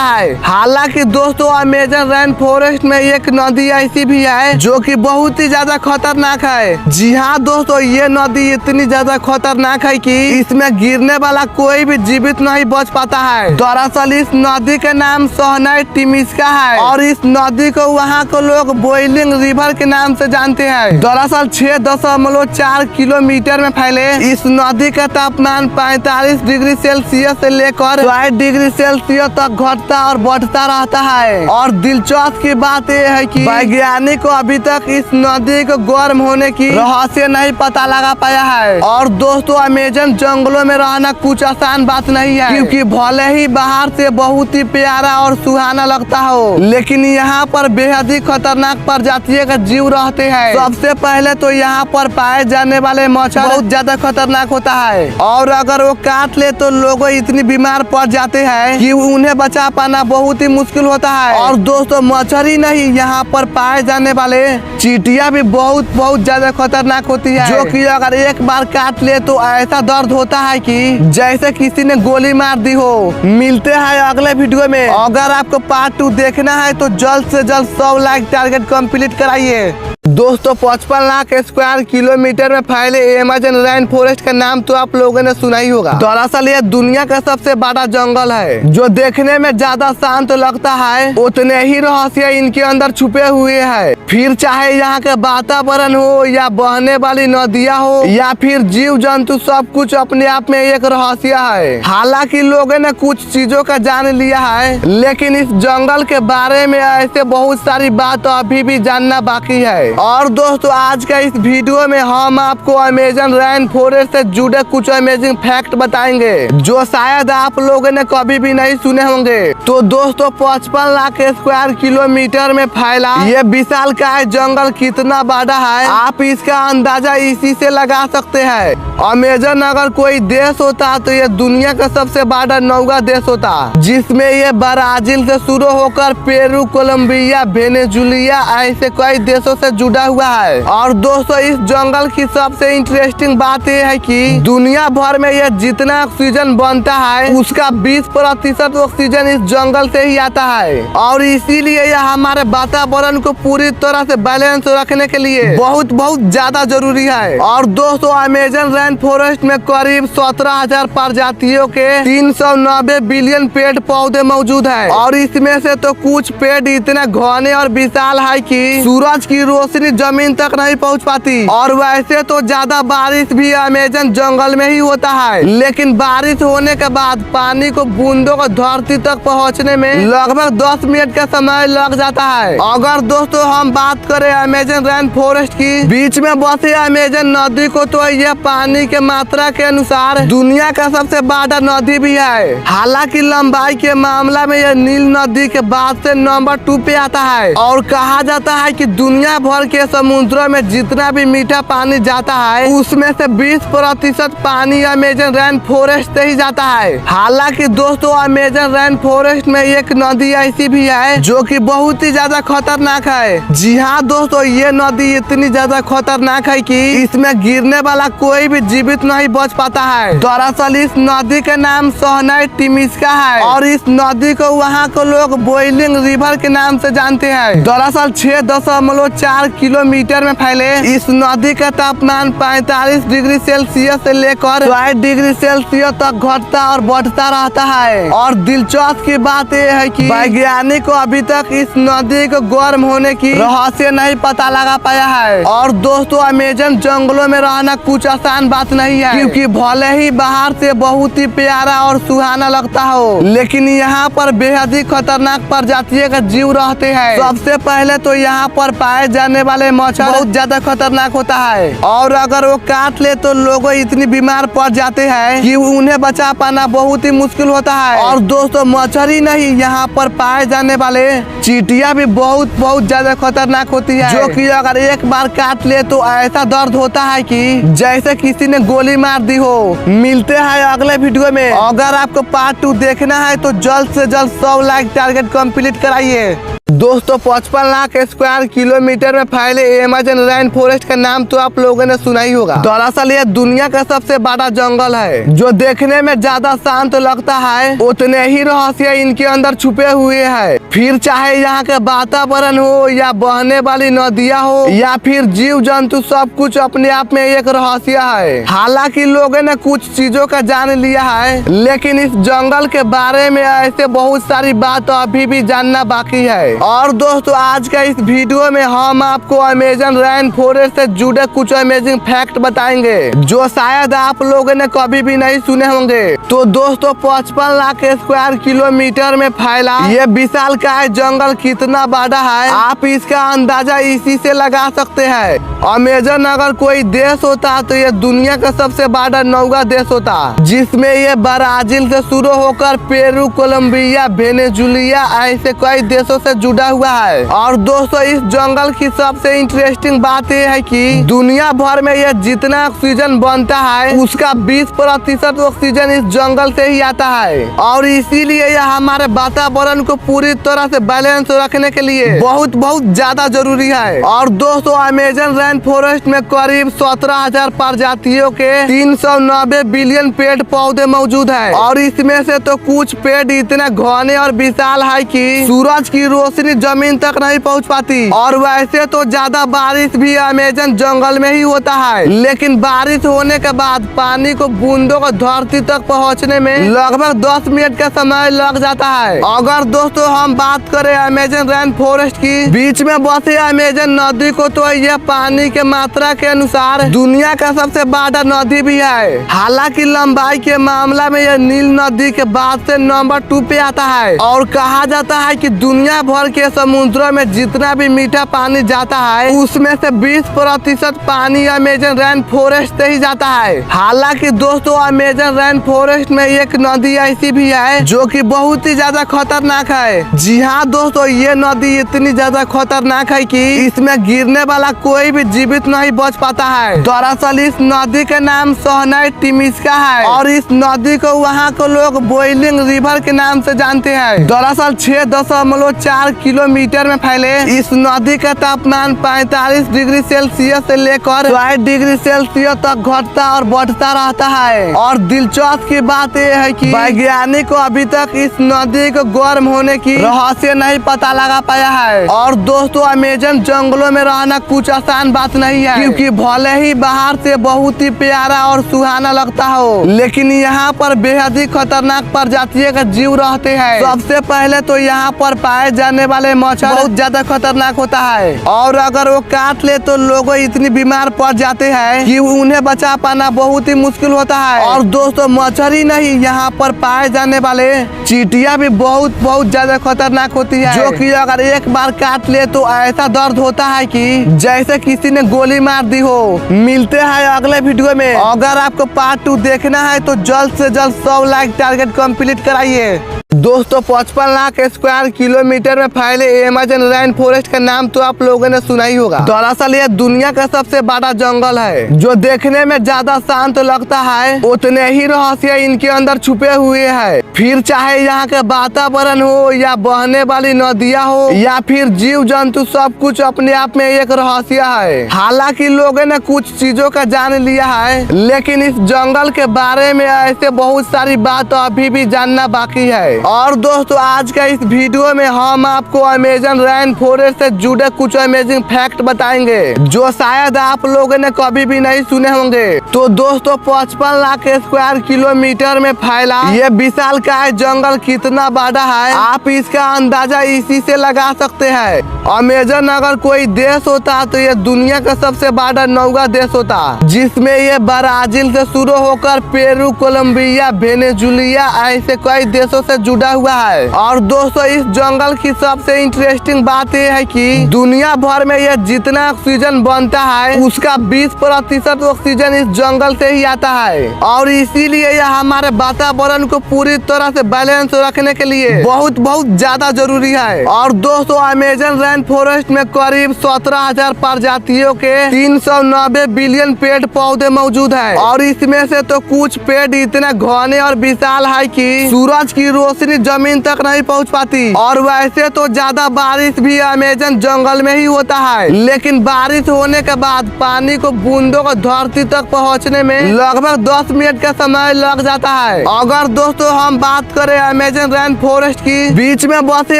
है। हालांकि दोस्तों अमेजन रेन फॉरेस्ट में एक नदी ऐसी भी है जो कि बहुत ही ज्यादा खतरनाक है। जी हाँ दोस्तों, ये नदी इतनी ज्यादा खतरनाक है कि इसमें गिरने वाला कोई भी जीवित नहीं बच पाता है। दरअसल इस नदी का नाम सोहनाई टिमिस्का है और इस नदी को वहाँ को लोग बॉइलिंग रिवर के नाम से जानते हैं। दरअसल 6.4 किलोमीटर में फैले इस नदी का तापमान 45 डिग्री सेल्सियस से लेकर 60 डिग्री सेल्सियस तक घटता और बढ़ता रहता है। और दिलचस्प की बात यह है कि वैज्ञानिक को अभी तक इस नदी को गर्म होने की रहस्य नहीं पता लगा पाया है। और दोस्तों अमेजन जंगलों में रहना कुछ आसान बात नहीं है, क्योंकि भले ही बाहर से बहुत ही प्यारा और सुहाना लगता हो, लेकिन यहाँ पर बेहद ही खतरनाक प्रजातियों का जीव रहते हैं। सबसे पहले तो यहाँ पर पाए जाने वाले मच्छर बहुत ज्यादा खतरनाक होता है और अगर वो काट ले तो लोग इतनी बीमार पड़ जाते हैं कि उन्हें बचा पाना बहुत ही मुश्किल होता है। और दोस्तों मच्छर ही नहीं, यहाँ पर पाए जाने वाले चींटियां भी बहुत ज्यादा खतरनाक होती है, जो कि अगर एक बार काट ले तो ऐसा दर्द होता है कि जैसे किसी ने गोली मार दी हो। मिलते हैं अगले वीडियो में। अगर आपको पार्ट 2 देखना है तो जल्द से जल्द 100 लाइक टारगेट कंप्लीट कराइए। दोस्तों 55 लाख स्क्वायर किलोमीटर में फैले अमेजन रेन फॉरेस्ट का नाम तो आप लोगों ने सुना ही होगा। दरअसल ये दुनिया का सबसे बड़ा जंगल है, जो देखने में ज्यादा शांत लगता है उतने ही रहस्य इनके अंदर छुपे हुए हैं। फिर चाहे यहाँ के वातावरण हो या बहने वाली नदियाँ हो या फिर जीव जंतु, सब कुछ अपने आप में एक रहस्य है। हालांकि लोगों ने कुछ चीजों का जान लिया है, लेकिन इस जंगल के बारे में ऐसे बहुत सारी बात अभी भी जानना बाकी है। और दोस्तों आज का इस वीडियो में हम आपको अमेजन रेन फॉरेस्ट से जुड़े कुछ अमेजिंग फैक्ट बताएंगे जो शायद आप लोगों ने कभी भी नहीं सुने होंगे। तो दोस्तों 55 लाख स्क्वायर किलोमीटर में फैला ये विशालकाय जंगल कितना बड़ा है, आप इसका अंदाजा इसी से लगा सकते हैं। अमेजन अगर कोई देश होता तो ये दुनिया का सबसे बड़ा 9वां देश होता, जिसमें ये ब्राजील से शुरू होकर पेरू, कोलंबिया, वेनेजुएला ऐसे कई देशों से जुड़ा हुआ है। और दोस्तों इस जंगल की सबसे इंटरेस्टिंग बात यह है कि दुनिया भर में यह जितना ऑक्सीजन बनता है उसका 20% ऑक्सीजन इस जंगल से ही आता है। और इसीलिए यह हमारे वातावरण को पूरी तरह से बैलेंस रखने के लिए बहुत ज्यादा जरूरी है। और दोस्तों अमेजन रेन फॉरेस्ट में करीब 17,000 प्रजातियों के 390 बिलियन पेड़ पौधे मौजूद है। और इसमें से तो कुछ पेड़ इतने घने और विशाल है कि सूरज की रोशनी जमीन तक नहीं पहुंच पाती। और वैसे तो ज्यादा बारिश भी अमेजन जंगल में ही होता है, लेकिन बारिश होने के बाद पानी को बूंदों को धरती तक पहुंचने में लगभग 10 मिनट का समय लग जाता है। अगर दोस्तों हम बात करें अमेजन रेन फॉरेस्ट की, बीच में बसे अमेजन नदी को, तो यह पानी के मात्रा के अनुसार दुनिया का सबसे बड़ा नदी भी है। हालांकि लंबाई के मामला में यह नील नदी के बाद से नंबर 2 पे आता है। और कहा जाता है कि दुनिया भर के समुद्रों में जितना भी मीठा पानी जाता है उसमें से 20% पानी अमेजन रेन फॉरेस्ट से ही जाता है। हालांकि दोस्तों अमेजन रेन फॉरेस्ट में एक नदी ऐसी भी है जो कि बहुत ही ज्यादा खतरनाक है। जी हाँ दोस्तों, ये नदी इतनी ज्यादा खतरनाक है कि इसमें गिरने वाला कोई भी जीवित नहीं बच पाता है। दरअसल इस नदी का नाम सोहनाई टिमिस्का है और इस नदी को वहाँ को लोग बॉइलिंग रिवर के नाम से जानते हैं। दरअसल 6.4 किलोमीटर में फैले इस नदी का तापमान तापमान 45 डिग्री सेल्सियस से लेकर 60 डिग्री सेल्सियस तक घटता और बढ़ता रहता है। और दिलचस्प की बात यह है कि वैज्ञानिक को अभी तक इस नदी को गर्म होने की रहस्य नहीं पता लगा पाया है। और दोस्तों, अमेजन जंगलों में रहना कुछ आसान बात नहीं है, क्योंकि भले ही बाहर से बहुत ही प्यारा और सुहाना लगता हो, लेकिन यहाँ पर बेहद ही खतरनाक प्रजातियों का जीव रहते हैं। सबसे पहले तो यहाँ पर पाए जाने वाले मच्छर बहुत ज्यादा खतरनाक होता है, और अगर वो काट ले तो लोग इतनी बीमार पड़ जाते हैं कि उन्हें बचा पाना बहुत ही मुश्किल होता है। और दोस्तों, मच्छर ही नहीं, यहाँ पर पाए जाने वाले चींटियां भी बहुत ज्यादा खतरनाक होती है, जो कि अगर एक बार काट ले तो ऐसा दर्द होता है कि जैसे किसी ने गोली मार दी हो। मिलते हैं अगले वीडियो में। अगर आपको पार्ट 2 देखना है तो जल्द से जल्द 100 लाइक टारगेट कंप्लीट कराइए। दोस्तों, 55 लाख स्क्वायर किलोमीटर में फैले अमेज़न रेन फॉरेस्ट का नाम तो आप लोगों ने सुना ही होगा। दरअसल ये दुनिया का सबसे बड़ा जंगल है, जो देखने में ज्यादा शांत लगता है, उतने ही रहस्य इनके अंदर छुपे हुए हैं। फिर चाहे यहाँ के वातावरण हो या बहने वाली नदियाँ हो या फिर जीव जंतु, सब कुछ अपने आप में एक रहस्य है। हालांकि लोगों ने कुछ चीजों का जान लिया है, लेकिन इस जंगल के बारे में ऐसे बहुत सारी बात अभी भी जानना बाकी है। और दोस्तों, आज का इस वीडियो में हम आपको अमेजन रेन फॉरेस्ट से जुड़े कुछ अमेजिंग फैक्ट बताएंगे, जो शायद आप लोगों ने कभी भी नहीं सुने होंगे। तो दोस्तों, 55 लाख स्क्वायर किलोमीटर में फैला ये विशालकाय जंगल कितना बड़ा है, आप इसका अंदाजा इसी से लगा सकते हैं। अमेजन अगर कोई देश होता तो ये दुनिया का सबसे बड़ा 9वां देश होता, जिसमें ये ब्राजील से शुरू होकर पेरू, कोलंबिया, वेनेजुएला ऐसे कई देशों से जुड़ा हुआ है। और दोस्तों, इस जंगल की सबसे इंटरेस्टिंग बात यह है कि दुनिया भर में ये जितना ऑक्सीजन बनता है, उसका 20% ऑक्सीजन इस जंगल से ही आता है। और इसीलिए यह हमारे वातावरण को पूरी तरह से बैलेंस रखने के लिए बहुत ज्यादा जरूरी है। और दोस्तों, अमेजन रेन फॉरेस्ट में करीब 17,000 प्रजातियों के 390 बिलियन पेड़ पौधे मौजूद है। और इसमें से तो कुछ पेड़ इतने घने और विशाल है कि सूरज की रोशनी जमीन तक नहीं पहुंच पाती। और वैसे तो ज्यादा बारिश भी अमेजन जंगल में ही होता है, लेकिन बारिश होने के बाद पानी को बूंदों को धरती तक पहुंचने में लगभग 10 मिनट का समय लग जाता है। अगर दोस्तों हम बात करें अमेजन रेन फॉरेस्ट की, बीच में बसी अमेजन नदी को, तो यह पानी के मात्रा के अनुसार दुनिया का सबसे बड़ा नदी भी है। हालांकि लंबाई के मामला में यह नील नदी के बाद से नंबर 2 पे आता है। और कहा जाता है कि दुनिया भर के समुद्रों में जितना भी मीठा पानी जाता है, उसमें से 20% पानी अमेजन रेन फॉरेस्ट से ही जाता है। हालांकि दोस्तों, अमेजन रेन फॉरेस्ट में एक नदी ऐसी भी है जो कि बहुत ही ज्यादा खतरनाक है। जी हाँ दोस्तों, ये नदी इतनी ज्यादा खतरनाक है कि इसमें गिरने वाला कोई भी जीवित नहीं बच पाता है। दरअसल इस नदी का नाम सोहनाई टिमिस्का है, और इस नदी को वहाँ के लोग बॉइलिंग रिवर के नाम से जानते हैं। दरअसल 6.4 किलोमीटर में फैले इस नदी का तापमान 45 डिग्री सेल्सियस से लेकर 60 डिग्री सेल्सियस तक घटता और बढ़ता रहता है। और दिलचस्प की बात यह है कि वैज्ञानिक को अभी तक इस नदी को गर्म होने की रहस्य नहीं पता लगा पाया है। और दोस्तों, अमेजन जंगलों में रहना कुछ आसान बात नहीं है, क्योंकि भले ही बाहर से बहुत ही प्यारा और सुहाना लगता हो, लेकिन यहाँ पर बेहद ही खतरनाक प्रजातियों का जीव रहते हैं। सबसे पहले तो यहाँ पर पाए जाने वाले मच्छर बहुत ज्यादा खतरनाक होता है, और अगर वो काट ले तो लोग इतनी बीमार पड़ जाते हैं कि उन्हें बचा पाना बहुत ही मुश्किल होता है। और दोस्तों, मच्छर ही नहीं, यहाँ पर पाए जाने वाले चींटियां भी बहुत ज्यादा खतरनाक होती है, जो कि अगर एक बार काट ले तो ऐसा दर्द होता है कि जैसे किसी ने गोली मार दी हो। मिलते हैं अगले वीडियो में। अगर आपको पार्ट 2 देखना है तो जल्द से जल्द 100 लाइक टारगेट कंप्लीट कराइए। दोस्तों, 55 लाख स्क्वायर किलोमीटर में फैले अमेजन रेन फॉरेस्ट का नाम तो आप लोगों ने सुना ही होगा। दरअसल ये दुनिया का सबसे बड़ा जंगल है, जो देखने में ज्यादा शांत लगता है, उतने ही रहस्य इनके अंदर छुपे हुए हैं। फिर चाहे यहाँ के वातावरण हो या बहने वाली नदियाँ हो या फिर जीव जंतु, सब कुछ अपने आप में एक रहस्य है। हालांकि लोगों ने कुछ चीजों का जान लिया है, लेकिन इस जंगल के बारे में ऐसे बहुत सारी बात अभी भी जानना बाकी है। और दोस्तों आज का इस वीडियो में हम आपको अमेजन रेन फॉरेस्ट से जुड़े कुछ अमेजिंग फैक्ट बताएंगे जो शायद आप लोगों ने कभी भी नहीं सुने होंगे। तो दोस्तों 55 लाख स्क्वायर किलोमीटर में फैला ये विशालकाय जंगल कितना बड़ा है आप इसका अंदाजा इसी से लगा सकते हैं। अमेजन अगर कोई देश होता तो ये दुनिया का सबसे बड़ा 9वां देश होता, जिसमें ये ब्राजील से शुरू होकर पेरू, कोलंबिया, वेनेजुएला ऐसे कई देशों से जुड़ा हुआ है। और दोस्तों इस जंगल की सबसे इंटरेस्टिंग बात यह है कि दुनिया भर में ये जितना ऑक्सीजन बनता है उसका 20% ऑक्सीजन इस जंगल से ही आता है। और इसीलिए यह हमारे वातावरण को पूरी तरह से बैलेंस रखने के लिए बहुत ज्यादा जरूरी है। और दोस्तों अमेजन रेन फॉरेस्ट में करीब 17,000 प्रजातियों के 390 बिलियन पेड़ पौधे मौजूद है। और इसमें से तो कुछ पेड़ इतने घने और विशाल है कि सूरज की रोशनी जमीन तक नहीं पहुंच पाती। और वैसे तो ज्यादा बारिश भी अमेजन जंगल में ही होता है, लेकिन बारिश होने के बाद पानी को बूंदों को धरती तक पहुंचने में लगभग 10 मिनट का समय लग जाता है। अगर दोस्तों हम बात करें अमेजन रेन फॉरेस्ट की, बीच में बसे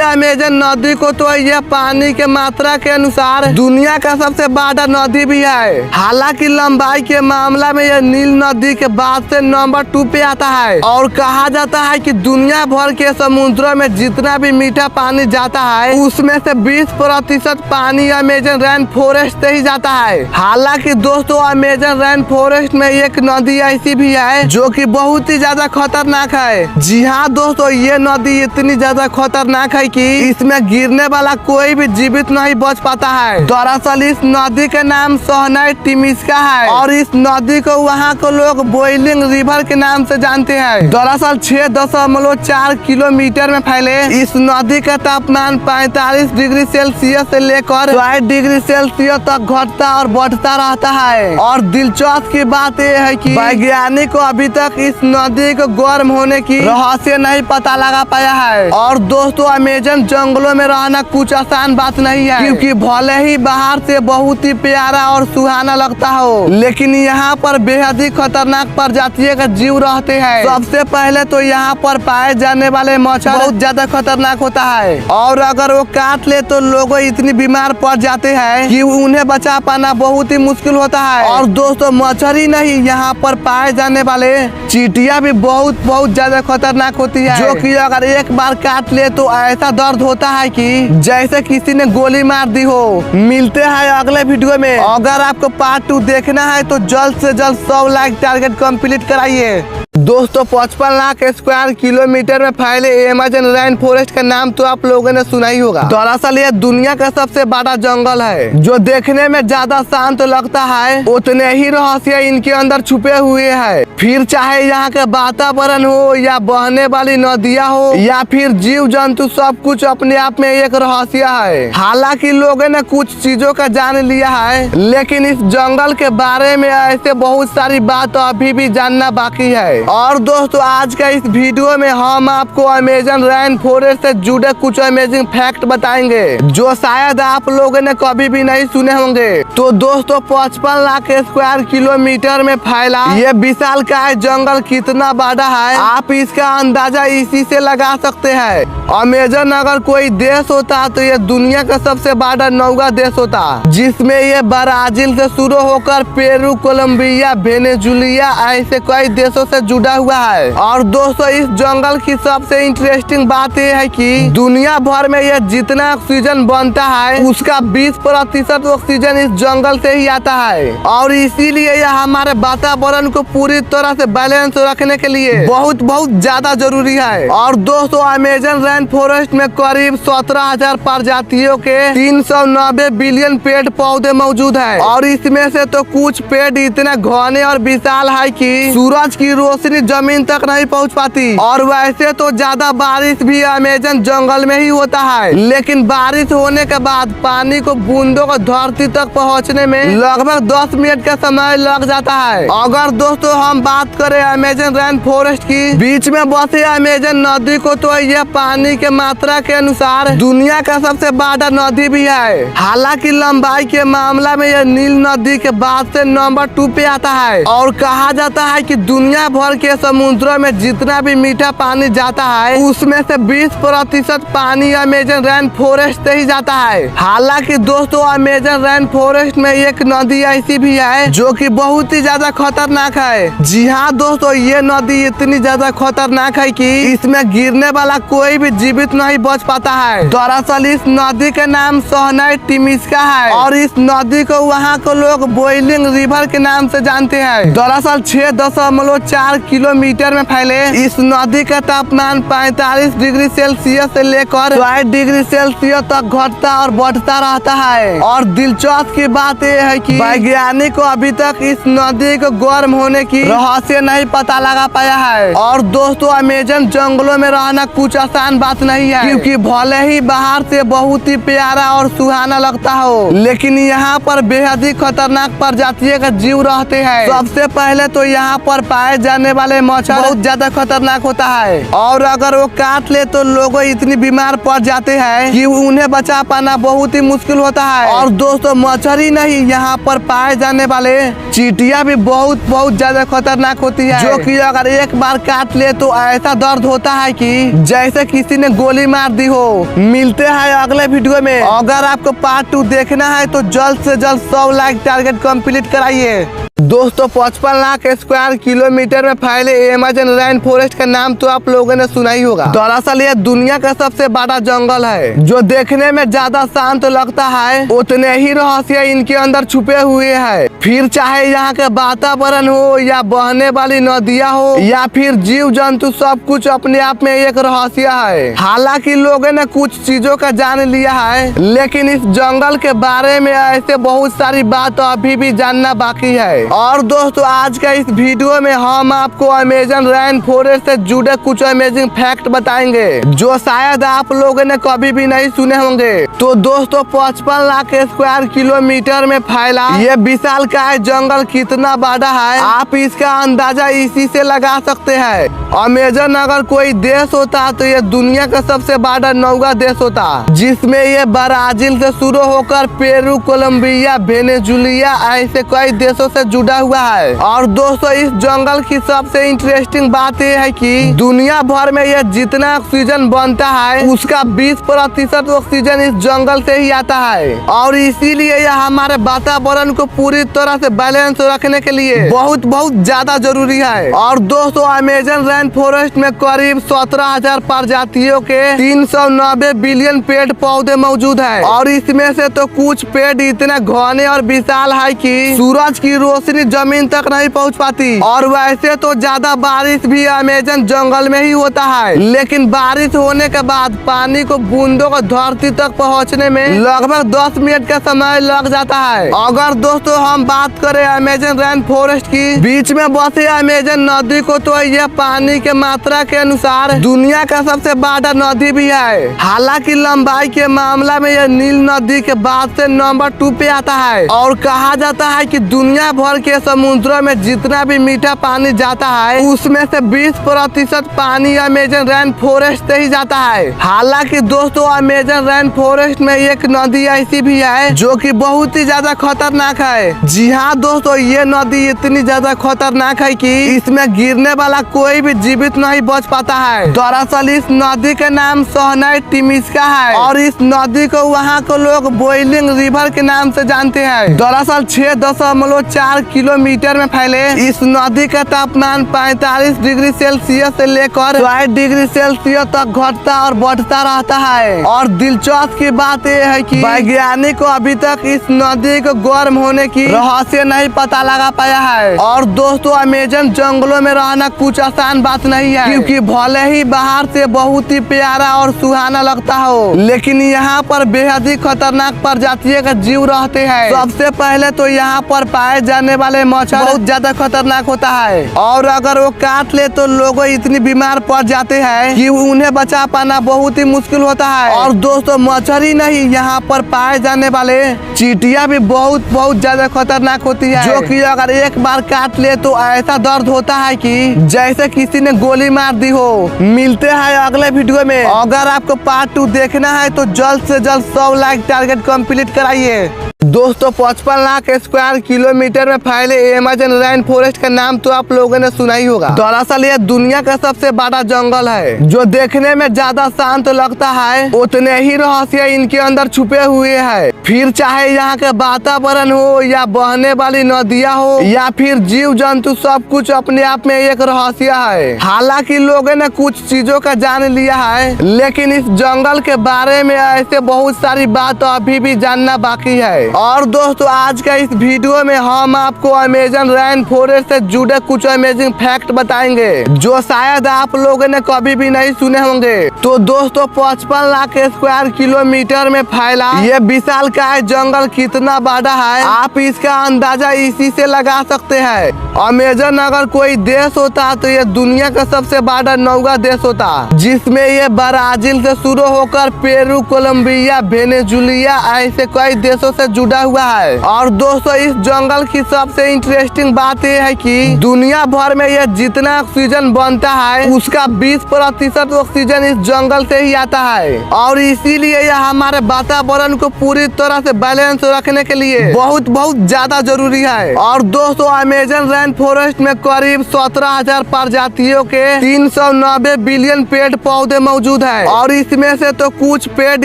अमेजन नदी को, तो यह पानी के मात्रा के अनुसार दुनिया का सबसे बड़ा नदी भी है। हालांकि लंबाई के मामला में यह नील नदी के बाद से नंबर 2 पे आता है। और कहा जाता है कि दुनिया भर के समुद्रों में जितना भी मीठा पानी जाता है उसमें से 20% पानी अमेजन रेन फॉरेस्ट से ही जाता है। हालांकि दोस्तों अमेजन रेन फॉरेस्ट में एक नदी ऐसी भी है जो कि बहुत ही ज्यादा खतरनाक है। जी हाँ दोस्तों, ये नदी इतनी ज्यादा खतरनाक है कि इसमें गिरने वाला कोई भी जीवित नहीं बच पाता है। दरअसल इस नदी का नाम सोहनाई टिमिस्का है और इस नदी को वहाँ को लोग बॉइलिंग रिवर के नाम से जानते हैं। दरअसल 6.4 किलोमीटर में फैले इस नदी का तापमान 45 डिग्री सेल्सियस से लेकर 60 डिग्री सेल्सियस तक घटता और बढ़ता रहता है। और दिलचस्प की बात यह है कि वैज्ञानिक को अभी तक इस नदी को गर्म होने की रहस्य नहीं पता लगा पाया है। और दोस्तों अमेजन जंगलों में रहना कुछ आसान बात नहीं है, क्योंकि भले ही बाहर से बहुत ही प्यारा और सुहाना लगता हो, लेकिन यहाँ पर बेहद ही खतरनाक प्रजातियों का जीव रहते हैं। सबसे पहले तो यहाँ पर पाए जाने वाले मच्छर बहुत ज्यादा खतरनाक होता है और अगर वो काट ले तो लोग इतनी बीमार पड़ जाते हैं कि उन्हें बचा पाना बहुत ही मुश्किल होता है। और दोस्तों मच्छर ही नहीं, यहाँ पर पाए जाने वाले चींटियां भी बहुत ज्यादा खतरनाक होती है, जो कि अगर एक बार काट ले तो ऐसा दर्द होता है कि जैसे किसी ने गोली मार दी हो। मिलते हैं अगले वीडियो में। अगर आपको पार्ट 2 देखना है तो जल्द से जल्द 100 लाइक टारगेट कंप्लीट कराइए। दोस्तों 55 लाख स्क्वायर किलोमीटर में फैले अमेजन रेन फॉरेस्ट का नाम तो आप लोगों ने सुना ही होगा। दरअसल ये दुनिया का सबसे बड़ा जंगल है जो देखने में ज्यादा शांत लगता है, उतने ही रहस्य इनके अंदर छुपे हुए हैं। फिर चाहे यहाँ के वातावरण हो या बहने वाली नदियाँ हो या फिर जीव जंतु, सब कुछ अपने आप में एक रहस्य है। हालांकि लोगों ने कुछ चीजों का जान लिया है, लेकिन इस जंगल के बारे में ऐसे बहुत सारी बात अभी भी जानना बाकी है। और दोस्तों आज का इस वीडियो में हम आपको अमेजन रेन फॉरेस्ट से जुड़े कुछ अमेजिंग फैक्ट बताएंगे जो शायद आप लोगों ने कभी भी नहीं सुने होंगे। तो दोस्तों 55 लाख स्क्वायर किलोमीटर में फैला ये विशालकाय जंगल कितना बड़ा है आप इसका अंदाजा इसी से लगा सकते हैं। अमेजन अगर कोई देश होता तो ये दुनिया का सबसे बड़ा 9वां देश होता, जिसमें ये ब्राजील से शुरू होकर पेरू, कोलंबिया, वेनेजुएला ऐसे कई देशों से जुड़ा हुआ है। और दोस्तों इस जंगल की सबसे इंटरेस्टिंग बात यह है कि दुनिया भर में ये जितना ऑक्सीजन बनता है उसका 20% ऑक्सीजन इस जंगल से ही आता है। और इसीलिए यह हमारे वातावरण को पूरी तरह से बैलेंस रखने के लिए बहुत ज्यादा जरूरी है। और दोस्तों अमेजन रेन फॉरेस्ट में करीब 17,000 प्रजातियों के 390 बिलियन पेड़ पौधे मौजूद है। और इसमें से तो कुछ पेड़ इतने घने और विशाल है कि सूरज की रोशनी जमीन तक नहीं पहुंच पाती। और वैसे तो ज्यादा बारिश भी अमेजन जंगल में ही होता है, लेकिन बारिश होने के बाद पानी को बूंदों को धरती तक पहुंचने में लगभग 10 मिनट का समय लग जाता है। अगर दोस्तों हम हम बात करें अमेजन रेन फॉरेस्ट की, बीच में बसे अमेजन नदी को, तो यह पानी के मात्रा के अनुसार दुनिया का सबसे बड़ा नदी भी है। हालांकि लंबाई के मामला में यह नील नदी के बाद से नंबर 2 पे आता है और कहा जाता है कि दुनिया भर के समुद्रों में जितना भी मीठा पानी जाता है उसमें से 20% पानी अमेजन रेन फॉरेस्ट से ही जाता है। हालांकि दोस्तों अमेजन रेन फॉरेस्ट में एक नदी ऐसी भी है जो कि बहुत ही ज्यादा खतरनाक है। जी हाँ दोस्तों, ये नदी इतनी ज्यादा खतरनाक है कि इसमें गिरने वाला कोई भी जीवित नहीं बच पाता है। दरअसल इस नदी का नाम सोहनाई टिमिस्का है और इस नदी को वहाँ के लोग बॉइलिंग रिवर के नाम से जानते हैं। दरअसल 6.4 किलोमीटर में फैले इस नदी का तापमान 45 डिग्री सेल्सियस से लेकर 60 डिग्री सेल्सियस तक घटता और बढ़ता रहता है। और दिलचस्प की बात यह है कि वैज्ञानिक को अभी तक इस नदी को गर्म होने की रहस्य नहीं पता लगा पाया है। और दोस्तों अमेजन जंगलों में रहना कुछ आसान बात नहीं है, क्योंकि भले ही बाहर से बहुत ही प्यारा और सुहाना लगता हो, लेकिन यहाँ पर बेहद ही खतरनाक प्रजातियों का जीव रहते हैं। सबसे पहले तो यहाँ पर पाए जाने वाले मच्छर बहुत ज्यादा खतरनाक होता है और अगर वो काट ले तो लोग इतनी बीमार पड़ जाते हैं कि उन्हें बचा पाना बहुत ही मुश्किल होता है। और दोस्तों मच्छर ही नहीं, यहाँ पर पाए जाने वाले चींटियां भी बहुत ज्यादा खतरनाक होती है, जो कि अगर एक बार काट ले तो ऐसा दर्द होता है कि जैसे किसी ने गोली मार दी हो। मिलते हैं अगले वीडियो में। अगर आपको पार्ट 2 देखना है तो जल्द से जल्द 100 लाइक टारगेट कंप्लीट कराइए। दोस्तों 55 लाख स्क्वायर किलोमीटर में फैले अमेजन रेन फॉरेस्ट का नाम तो आप लोगों ने सुना ही होगा। दरअसल ये दुनिया का सबसे बड़ा जंगल है, जो देखने में ज्यादा शांत लगता है उतने ही रहस्य इनके अंदर छुपे हुए हैं। फिर चाहे यहाँ के वातावरण हो या बहने वाली नदियाँ हो या फिर जीव जंतु, सब कुछ अपने आप में एक रहस्य है। हालांकि लोगों ने कुछ चीजों का जान लिया है, लेकिन इस जंगल के बारे में ऐसे बहुत सारी बात अभी भी जानना बाकी है। और दोस्तों आज का इस वीडियो में हम आपको अमेजन रेन फॉरेस्ट से जुड़े कुछ अमेजिंग फैक्ट बताएंगे जो शायद आप लोगों ने कभी भी नहीं सुने होंगे। तो दोस्तों 55 लाख स्क्वायर किलोमीटर में फैला ये विशालकाय जंगल कितना बड़ा है, आप इसका अंदाजा इसी से लगा सकते हैं। अमेजन अगर कोई देश होता तो ये दुनिया का सबसे बड़ा 9वां देश होता, जिसमें ये ब्राजील से शुरू होकर पेरू, कोलंबिया, वेनेजुएला ऐसे कई देशों से जुड़ा हुआ है। और दोस्तों इस जंगल की सबसे इंटरेस्टिंग बात यह है कि दुनिया भर में ये जितना ऑक्सीजन बनता है उसका 20% ऑक्सीजन इस जंगल से ही आता है। और इसीलिए यह हमारे वातावरण को पूरी तरह से बैलेंस रखने के लिए बहुत ज्यादा जरूरी है। और दोस्तों अमेजन रेन फॉरेस्ट में करीब 17,000 प्रजातियों के 390 बिलियन पेड़ पौधे मौजूद है। और इसमें से तो कुछ पेड़ इतने घने और विशाल है कि सूरज की रोशनी जमीन तक नहीं पहुंच पाती। और वैसे तो ज्यादा बारिश भी अमेजन जंगल में ही होता है, लेकिन बारिश होने के बाद पानी को बूंदों को धरती तक पहुंचने में लगभग 10 मिनट का समय लग जाता है। अगर दोस्तों हम बात करें अमेजन रेन फॉरेस्ट की, बीच में बसे अमेजन नदी को, तो यह पानी के मात्रा के अनुसार दुनिया का सबसे बड़ा नदी भी है। हालांकि लंबाई के मामला में यह नील नदी के बाद से नंबर 2 पे आता है और कहा जाता है कि दुनिया भर के समुद्रों में जितना भी मीठा पानी जाता है उसमें से 20% पानी अमेजन रेन फॉरेस्ट से ही जाता है। हालांकि दोस्तों अमेजन रेन फॉरेस्ट में एक नदी ऐसी भी है जो कि बहुत ही ज्यादा खतरनाक है। जी हाँ दोस्तों, ये नदी इतनी ज्यादा खतरनाक है कि इसमें गिरने वाला कोई भी जीवित नहीं बच पाता है। दरअसल इस नदी का नाम सोहनाई टिमिस्का है और इस नदी को वहाँ के लोग बॉइलिंग रिवर के नाम से जानते हैं। दरअसल 6.4 किलोमीटर में फैले इस नदी का तापमान 45 डिग्री सेल्सियस से लेकर 60 डिग्री सेल्सियस तक घटता और बढ़ता रहता है। और दिलचस्प की बात यह है कि वैज्ञानिक को अभी तक इस नदी को गर्म होने की रहस्य नहीं पता लगा पाया है। और दोस्तों अमेजन जंगलों में रहना कुछ आसान बात नहीं है, क्योंकि भले ही बाहर से बहुत ही प्यारा और सुहाना लगता हो, लेकिन यहाँ पर बेहद ही खतरनाक प्रजातियों का जीव रहते हैं। सबसे पहले तो यहाँ पर पाए जाने वाले मच्छर बहुत ज्यादा खतरनाक होता है और अगर वो काट ले तो लोग इतनी बीमार पड़ जाते हैं कि उन्हें बचा पाना बहुत ही मुश्किल होता है। और दोस्तों मच्छर ही नहीं, यहाँ पर पाए जाने वाले चींटियां भी बहुत ज्यादा खतरनाक होती है, जो कि अगर एक बार काट ले तो तो ऐसा दर्द होता है कि जैसे किसी ने गोली मार दी हो। मिलते हैं अगले वीडियो में। अगर आपको पार्ट 2 देखना है तो जल्द से जल्द 100 लाइक टारगेट कंप्लीट कराइए। दोस्तों 55 लाख स्क्वायर किलोमीटर में फैले अमेज़न रेन फॉरेस्ट का नाम तो आप लोगों ने सुना ही होगा। दरअसल ये दुनिया का सबसे बड़ा जंगल है जो देखने में ज्यादा शांत लगता है, उतने ही रहस्य इनके अंदर छुपे हुए हैं। फिर चाहे यहाँ के वातावरण हो या बहने वाली नदियाँ हो या फिर जीव जंतु, सब कुछ अपने आप में एक रहस्य है। हालांकि लोगों ने कुछ चीजों का जान लिया है, लेकिन इस जंगल के बारे में ऐसे बहुत सारी बात अभी भी जानना बाकी है। और दोस्तों आज का इस वीडियो में हम आपको अमेज़न रेन फॉरेस्ट से जुड़े कुछ अमेजिंग फैक्ट बताएंगे जो शायद आप लोगों ने कभी भी नहीं सुने होंगे। तो दोस्तों 55 लाख स्क्वायर किलोमीटर में फैला ये विशालकाय जंगल कितना बड़ा है, आप इसका अंदाजा इसी से लगा सकते हैं। अमेज़न अगर कोई देश होता तो ये दुनिया का सबसे बड़ा 9वां देश होता, जिसमें ये ब्राजील से शुरू होकर पेरू, कोलंबिया, वेनेजुएला ऐसे कई देशों से जुड़ा हुआ है। और दोस्तों इस जंगल की सबसे इंटरेस्टिंग बात यह है कि दुनिया भर में ये जितना ऑक्सीजन बनता है उसका 20% ऑक्सीजन इस जंगल से ही आता है। और इसीलिए यह हमारे वातावरण को पूरी तरह से बैलेंस रखने के लिए बहुत ज्यादा जरूरी है। और दोस्तों अमेज़न रेन फॉरेस्ट में करीब 17,000 प्रजातियों के 390 बिलियन पेड़ पौधे मौजूद है। और इसमें से तो कुछ पेड़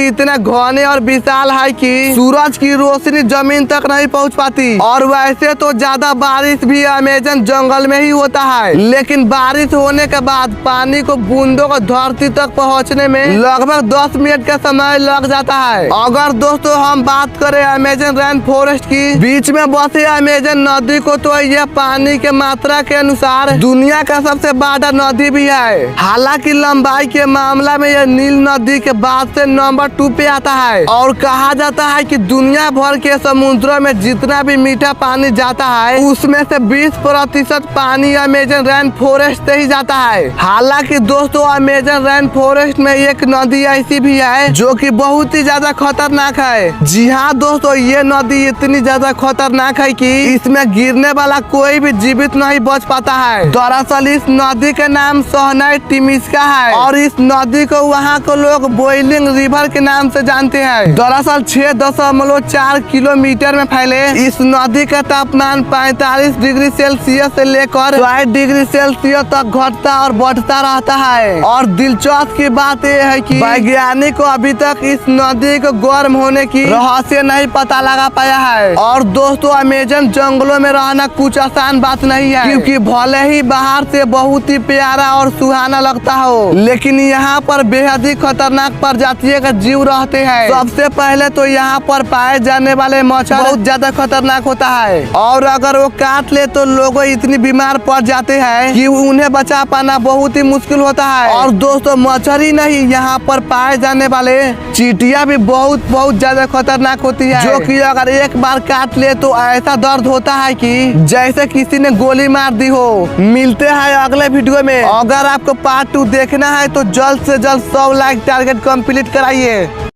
इतने घने और विशाल है कि सूरज की रोशनी जमीन तक नहीं पहुंच पाती। और वैसे तो ज्यादा बारिश भी अमेज़न जंगल में ही होता है, लेकिन बारिश होने के बाद पानी को बूंदों को धरती तक पहुंचने में लगभग 10 मिनट का समय लग जाता है। अगर दोस्तों हम बात करें अमेज़न रेन फॉरेस्ट की, बीच में बसे अमेज़न नदी को, तो यह पानी के मात्रा के अनुसार दुनिया का सबसे बड़ा नदी भी है। हालांकि लंबाई के मामला में यह नील नदी के बाद से नंबर 2 पे आता है। और कहा जाता है कि दुनिया भर के समुद्रों में जितना भी मीठा पानी जाता है उसमें से 20% पानी अमेज़न रेन फॉरेस्ट से ही जाता है। हालांकि दोस्तों अमेज़न रेन फॉरेस्ट में एक नदी ऐसी भी है जो कि बहुत ही ज्यादा खतरनाक है। जी हाँ दोस्तों, ये नदी इतनी ज्यादा खतरनाक है कि इसमें गिरने वाला कोई भी जीवित नहीं बच पाता है। दरअसल इस नदी का नाम सोहनाई टिमिस्का है और इस नदी को वहाँ के लोग बॉइलिंग रिवर के नाम से जानते हैं। दरअसल 6.4 किलोमीटर में फैले इस नदी का तापमान 45 डिग्री सेल्सियस से लेकर 60 डिग्री सेल्सियस तक घटता और बढ़ता रहता है। और दिलचस्प की बात यह है कि वैज्ञानिक को अभी तक इस नदी को गर्म होने की रहस्य नहीं पता लगा पाया है। और दोस्तों अमेज़न जंगलों में रहना कुछ आसान बात नहीं है, क्योंकि भले ही बाहर से बहुत ही प्यारा और सुहाना लगता हो, लेकिन यहाँ पर बेहद ही खतरनाक प्रजातियों का जीव रहते हैं। सबसे पहले तो यहाँ पर पाए जाने वाले मच्छर बहुत ज्यादा खतरनाक होता है और अगर वो काट ले तो लोग इतनी बीमार पड़ जाते हैं कि उन्हें बचा पाना बहुत ही मुश्किल होता है। और दोस्तों मच्छर ही नहीं, यहाँ पर पाए जाने वाले चींटियां भी बहुत ज्यादा खतरनाक होती है, जो कि अगर एक बार काट ले तो ऐसा दर्द होता है कि जैसे किसी ने गोली मार दी हो। मिलते हैं अगले वीडियो में। अगर आपको पार्ट 2 देखना है तो जल्द से जल्द 100 लाइक टारगेट कंप्लीट कराइए।